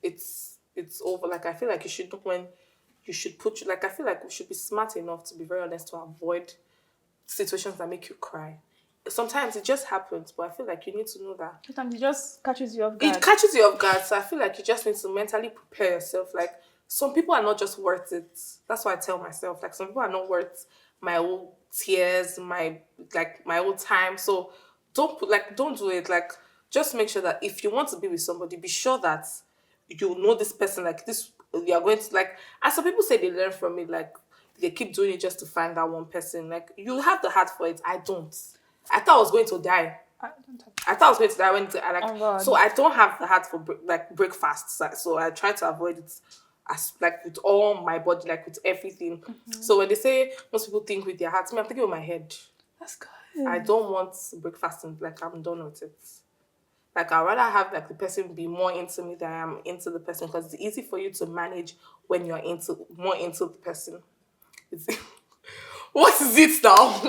over. Like I feel like you should know when you should put like I feel like we should be smart enough to be very honest to avoid situations that make you cry. Sometimes it just happens, but I feel like you need to know that Sometimes it just catches you off guard. it catches you off guard. So I feel like you just need to mentally prepare yourself. Like some people are not just worth it. That's what I tell myself. Like some people are not worth my whole tears, my whole time. So don't do it. Like just make sure that if you want to be with somebody, be sure that you know this person. Like this, you are going to like. And some people say they learn from it. Like they keep doing it just to find that one person. Like you have the heart for it. I don't. I thought I was going to die. I thought I was going to die when Oh, God. so I don't have the heart for breakfast. So I try to avoid it as like with all my body, like with everything. So when they say most people think with their heart, me, I'm thinking with my head. That's good. I don't want breakfast and like I'm done with it. Like I'd rather have like the person be more into me than I am into the person because it's easy for you to manage when you're more into the person. It's, what is it now?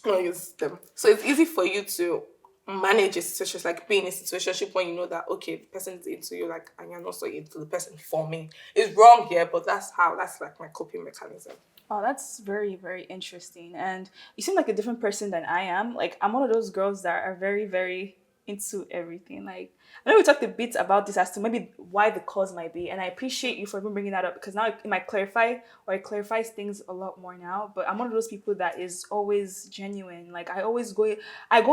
No, use them. So it's easy for you to manage a situation, it's like being in a situationship when you know that okay, the person is into you, like, and you're not so into the person for me. It's wrong here, but that's like my coping mechanism. Oh, that's very, very interesting. And you seem like a different person than I am. Like, I'm one of those girls that are very, very into everything. Like, I know we talked a bit about this as to maybe why the cause might be. And I appreciate you for even bringing that up because now it might clarify or it clarifies things a lot more now. But I'm one of those people that is always genuine. Like, I go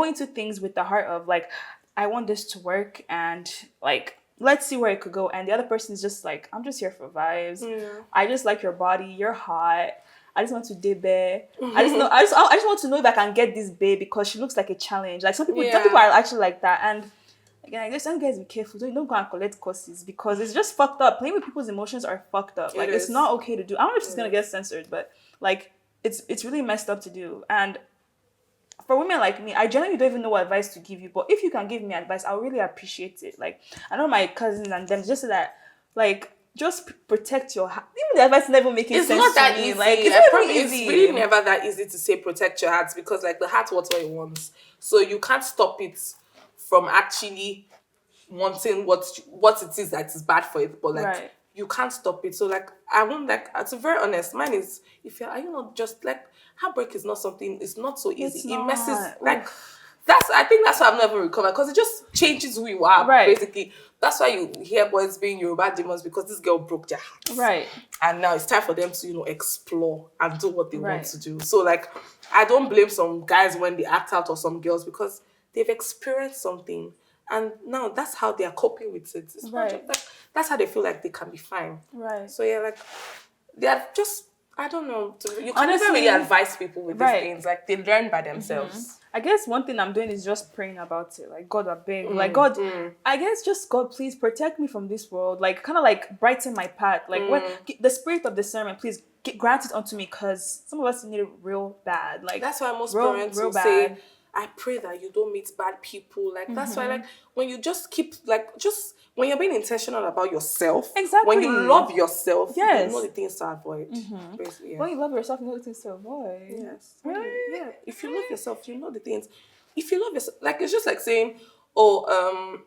into things with the heart of, like, I want this to work and, like, let's see where it could go. And the other person is just like, I'm just here for vibes. Yeah. I just like your body. You're hot. I just want to date bae. I just want to know if I can get this babe because she looks like a challenge. Like some people are actually like that. And again, I guess some guys be careful. Don't go and collect courses because it's just fucked up. Playing with people's emotions are fucked up. Like it's not okay to do. I don't know if it's gonna get censored, but like it's really messed up to do. And for women like me, I genuinely don't even know what advice to give you. But if you can give me advice, I'll really appreciate it. Like, I know my cousins and them just say that, like, just protect your heart. Even the advice never making It's sense not to that me. easy. Like, it's I not promise, even it's easy. really never that easy to say protect your heart, because like the heart wants what it wants. So you can't stop it from actually wanting what it is that is bad for it, but like Right. you can't stop it. So like I won't, like, to be very honest, mine is, if you're, are you not just like, heartbreak is not something, it's not so easy. It's It messes, not. like, Oof. that's, I think that's why I've never recovered, because it just changes who you are, Right. basically. That's why you hear boys being Yoruba demons, because this girl broke their hearts. Right. And now it's time for them to, explore and do what they want Right. to do. So like, I don't blame some guys when they act out, or some girls, because they've experienced something, and now that's how they are coping with it. It's not Right. just that, that's how they feel like they can be fine. Right. So yeah, like, they are just, I don't know. You can never really Honestly, advise people with right. these things. Like, they learn by themselves. I guess one thing I'm doing is just praying about it. Like, God, I beg. Like, God, I guess just, God, please protect me from this world. Like, kind of like brighten my path. Like, when the spirit of discernment, please grant it unto me, because some of us need it real bad. Like, That's why most real, parents real will bad. say, I pray that you don't meet bad people. Like, that's why, like, when you just keep, like, just when you're being intentional about yourself, when you Exactly. love yourself, Yes. you know the things to avoid. Basically, yeah. When you love yourself, you know the things to avoid. Yes. Right? Yeah. If you love yourself, you know the things. If you love yourself, like, it's just like saying, oh,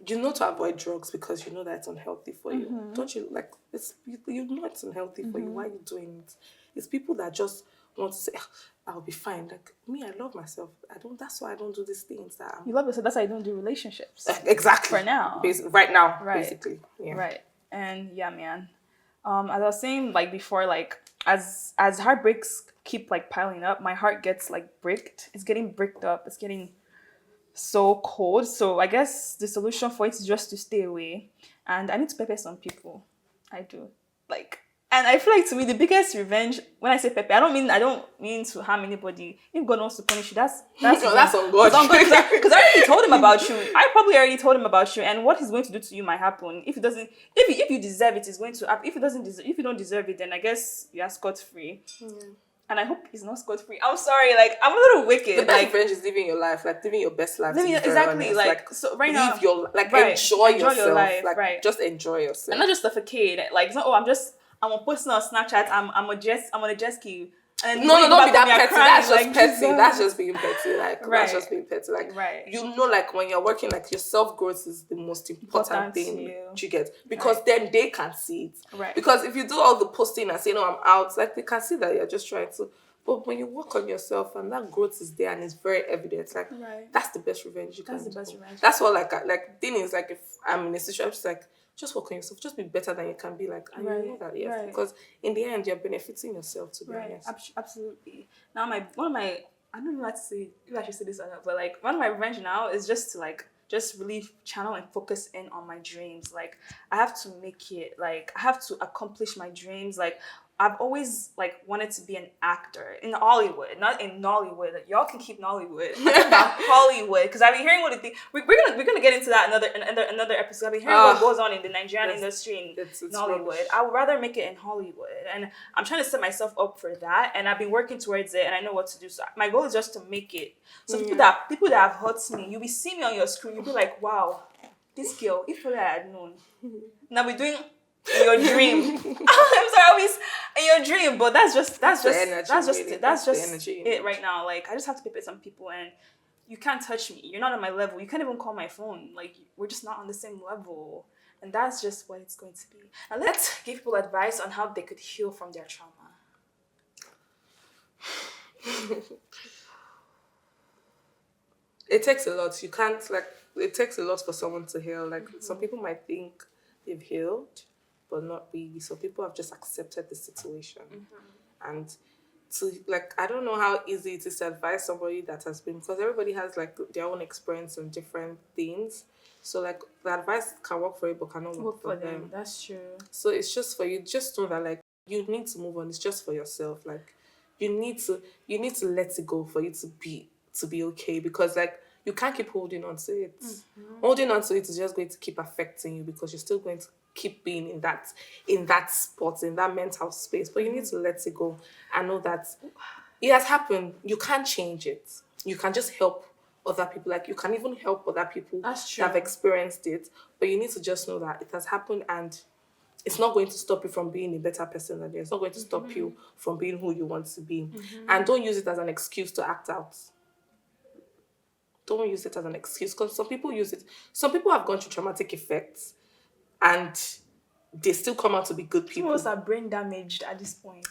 you know to avoid drugs because you know that it's unhealthy for you. Don't you, like, it's, you know it's unhealthy for you. Why are you doing it? It's people that just want to say, "Ah, I'll be fine." Like me, I love myself. I don't. That's why I don't do these things. That You love yourself. That's why you don't do relationships. exactly For now. right now, Right. basically. Yeah. Right. And yeah, man. As I was saying, like before, like as heartbreaks keep like piling up, my heart gets like bricked. It's getting bricked up. It's getting so cold. So I guess the solution for it is just to stay away. And I need to pepper some people. I do. Like, and I feel like to me the biggest revenge, when I say pepper, I don't mean to harm anybody. If God wants to punish you, that's No, that's on God. because I already told him about you. I probably already told him about you, and what he's going to do to you might happen. If it doesn't, if you deserve it, it's going to happen. If it doesn't deserve, if you don't deserve it, then I guess you are scot free. And I hope he's not scot free. I'm sorry, like I'm a little wicked. The best like revenge is living your life, like living your best life. living to be very exactly honest. like so right now. live your, like, right, enjoy yourself. your life, like, right. just enjoy yourself. And not just suffocate. Like it's not. Oh, I'm a person on Snapchat. I'm on a jet ski. And No, when you go don't be back that home, you're petty. crying, That's just like, petty. Jesus. That's just being petty. Like, Right. that's just being petty. Like, Right. you know, like when you're working, like your self growth is the most important Important to thing you. you get, because then they can see it. Right. Because if you do all the posting and saying, "No, I'm out," like they can see that you're just trying to. But when you work on yourself and that growth is there and it's very evident, like Right. that's the best revenge you That's can the best do. revenge. That's what, like thing is, like, if I'm in a situation, I'm just like, just work on yourself, just be better than you can be, like, and Right, you know that, yes, right. because in the end you're benefiting yourself, to be Right. honest. Absolutely. Now one of my I don't know how to say if I should say this or not, but like one of my revenge now is just to like just really channel and focus in on my dreams. Like I have to make it. Like I have to accomplish my dreams. Like I've always like wanted to be an actor in Hollywood, not in Nollywood. Like, y'all can keep Nollywood. I'm talking about Hollywood, because I've been hearing what the thing. We're gonna get into that another episode. I've been hearing what goes on in the Nigerian industry in it's Nollywood. rubbish. I would rather make it in Hollywood, and I'm trying to set myself up for that. And I've been working towards it, and I know what to do. So my goal is just to make it. So people that have hurt me, you'll be seeing me on your screen. You'll be like, wow, this girl. If only I had known. Now we're doing your dream. I'm sorry, always in your dream, but that's just the energy, really. That's the energy you it need. right now. Like I just have to pay some people, and you can't touch me. You're not on my level. You can't even call my phone. Like we're just not on the same level, and that's just what it's going to be. Now let's give people advice on how they could heal from their trauma. It takes a lot. You can't, like, it takes a lot for someone to heal. Like, some people might think they've healed, but not really. So people have just accepted the situation. And to, like, I don't know how easy it is to advise somebody that has been, because everybody has, like, their own experience and different things. So, like, the advice can work for you, but cannot work for them. That's true. So it's just for you. Just know that, like, you need to move on. It's just for yourself. Like, you need to let it go for you to be okay, because, like, you can't keep holding on to it. Holding on to it is just going to keep affecting you, because you're still going to keep being in that spot, in that mental space. But you need to let it go and know that it has happened. You can't change it. You can just help other people. Like you can even help other people That's that have true. experienced it. But you need to just know that it has happened and it's not going to stop you from being a better person than you. It's not going to stop you from being who you want to be. And don't use it as an excuse to act out. Don't use it as an excuse because some people use it. Some people have gone through traumatic effects and they still come out to be good Some people. of us are brain damaged at this point.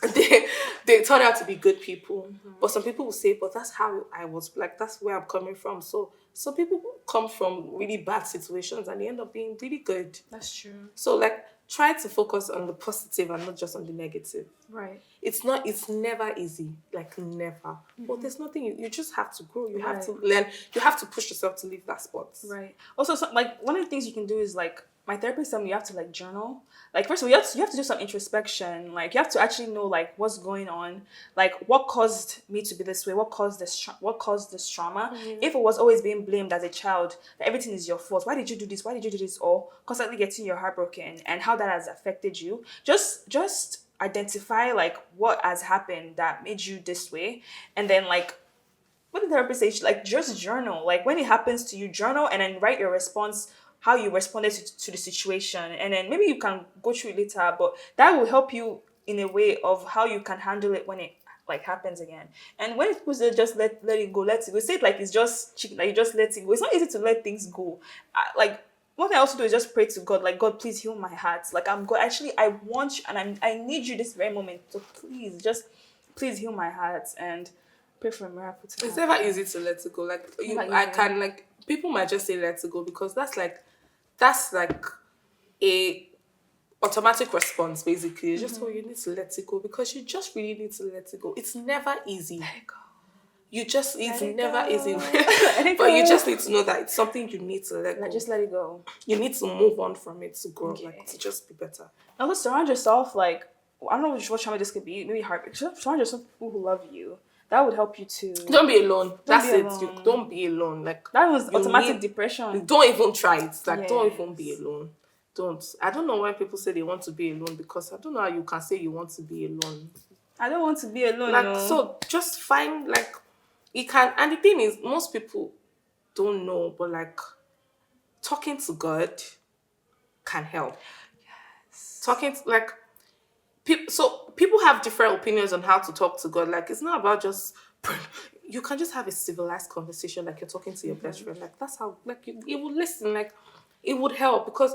they turn out to be good people. But some people will say, but that's how I was, like, that's where I'm coming from. So some people come from really bad situations and they end up being really good. That's true. So, like, try to focus on the positive and not just on the negative. Right. It's never easy, like, never. But there's nothing, you just have to grow. You have Right. to learn. You have to push yourself to leave that spot. Right. Also, like one of the things you can do is like my therapist told me you have to like journal. Like first of all, you have to do some introspection. Like you have to actually know like what's going on. Like what caused me to be this way. What caused this trauma. If it was always being blamed as a child that everything is your fault. Why did you do this? Why did you do this? Or constantly getting your heart broken and how that has affected you. Just identify like what has happened that made you this way, and then like what the therapist says, like just journal. Like when it happens to you, journal and then write your response, how you responded to the situation, and then maybe you can go through it later. But that will help you in a way of how you can handle it when it like happens again. And when it's supposed to just let it go, let it go. Say it like it's just chicken, like you just let it go. It's not easy to let things go. Like one thing I also do is just pray to God, like God, please heal my heart. Like I'm God, actually I want you and I need you this very moment. So please heal my heart and pray for a miracle to It's happen. never easy to let it go. Like I easy. can like people might just say let it go because that's like a automatic response basically. It's just you need to let it go because you just really need to let it go. It's never easy. Let it go. It's never go. easy. Let it But you go. just need to know that it's something you need to let go. Like just let it go. You need to move on from it to grow, Okay. like to just be better. Also surround yourself like I don't know what trauma this could be. Maybe heartbreak. Just surround yourself with people who love you. That would help you to. Don't be alone. That's be it. alone. You don't be alone. Like That was you automatic need- depression. Don't even try it. Like don't even Yes. be alone. Don't. I don't know why people say they want to be alone because I don't know how you can say you want to be alone. I don't want to be alone. Like no. so, just find like you can. And the thing is, most people don't know, but like talking to God can help. Yes. Talking to, like people have different opinions on how to talk to God. Like it's not about just you can just have a civilized conversation like you're talking to your best friend. Like that's how like you would listen. Like it would help because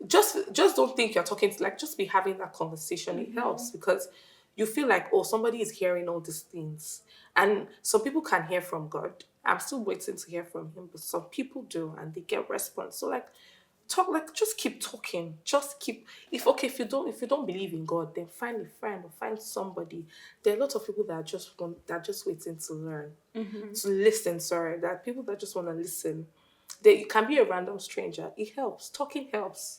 just don't think you're talking to like just be having that conversation. It helps because you feel like oh somebody is hearing all these things and some people can hear from God. I'm still waiting to hear from him, but some people do and they get response. So like talk like just keep talking. Just keep if you don't believe in God, then find a friend or find somebody. There are a lot of people that are just waiting to learn. To listen, sorry. There are people that just want to listen. It can be a random stranger. It helps. Talking helps.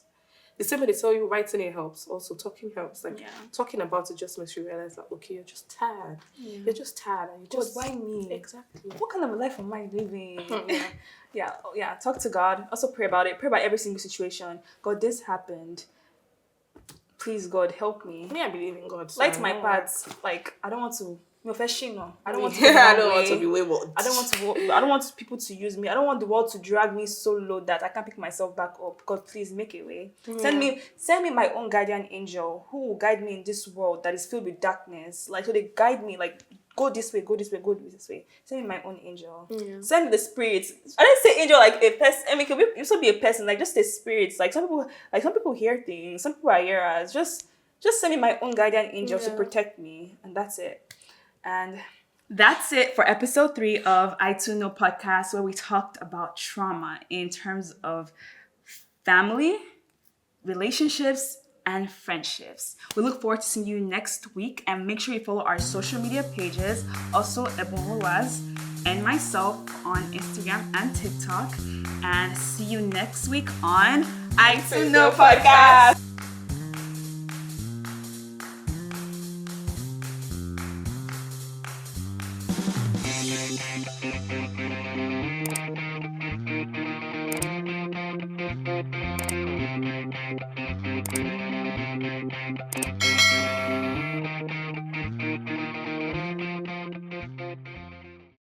The same way they tell you writing it helps, also talking helps. Like talking about it just makes you realize that okay, you're just tired. You're just tired and you God, just why me? Exactly. What kind of a life am I living? Yeah. Talk to God. Also pray about it. Pray about every single situation. God, this happened. Please, God, help me. Me, I believe in God. So Light I my know, paths. Like I don't want to. I don't want to. I don't want to be wayward. I don't want people to use me. I don't want the world to drag me so low that I can't pick myself back up. God, please make a way. Send me my own guardian angel who will guide me in this world that is filled with darkness. Like so they guide me like go this way, go this way, go this way. Send me my own angel. Send me the spirits. I didn't say angel like a person. I mean, can you also be a person like just the spirits. Like some people hear things. Some people are hearers. Just send me my own guardian angel to protect me, and that's it. And that's it for episode 3 of I Too Know podcast, where we talked about trauma in terms of family, relationships, and friendships. We look forward to seeing you next week, and make sure you follow our social media pages, also Ebonwaz and myself on Instagram and TikTok. And see you next week on I Too Know podcast.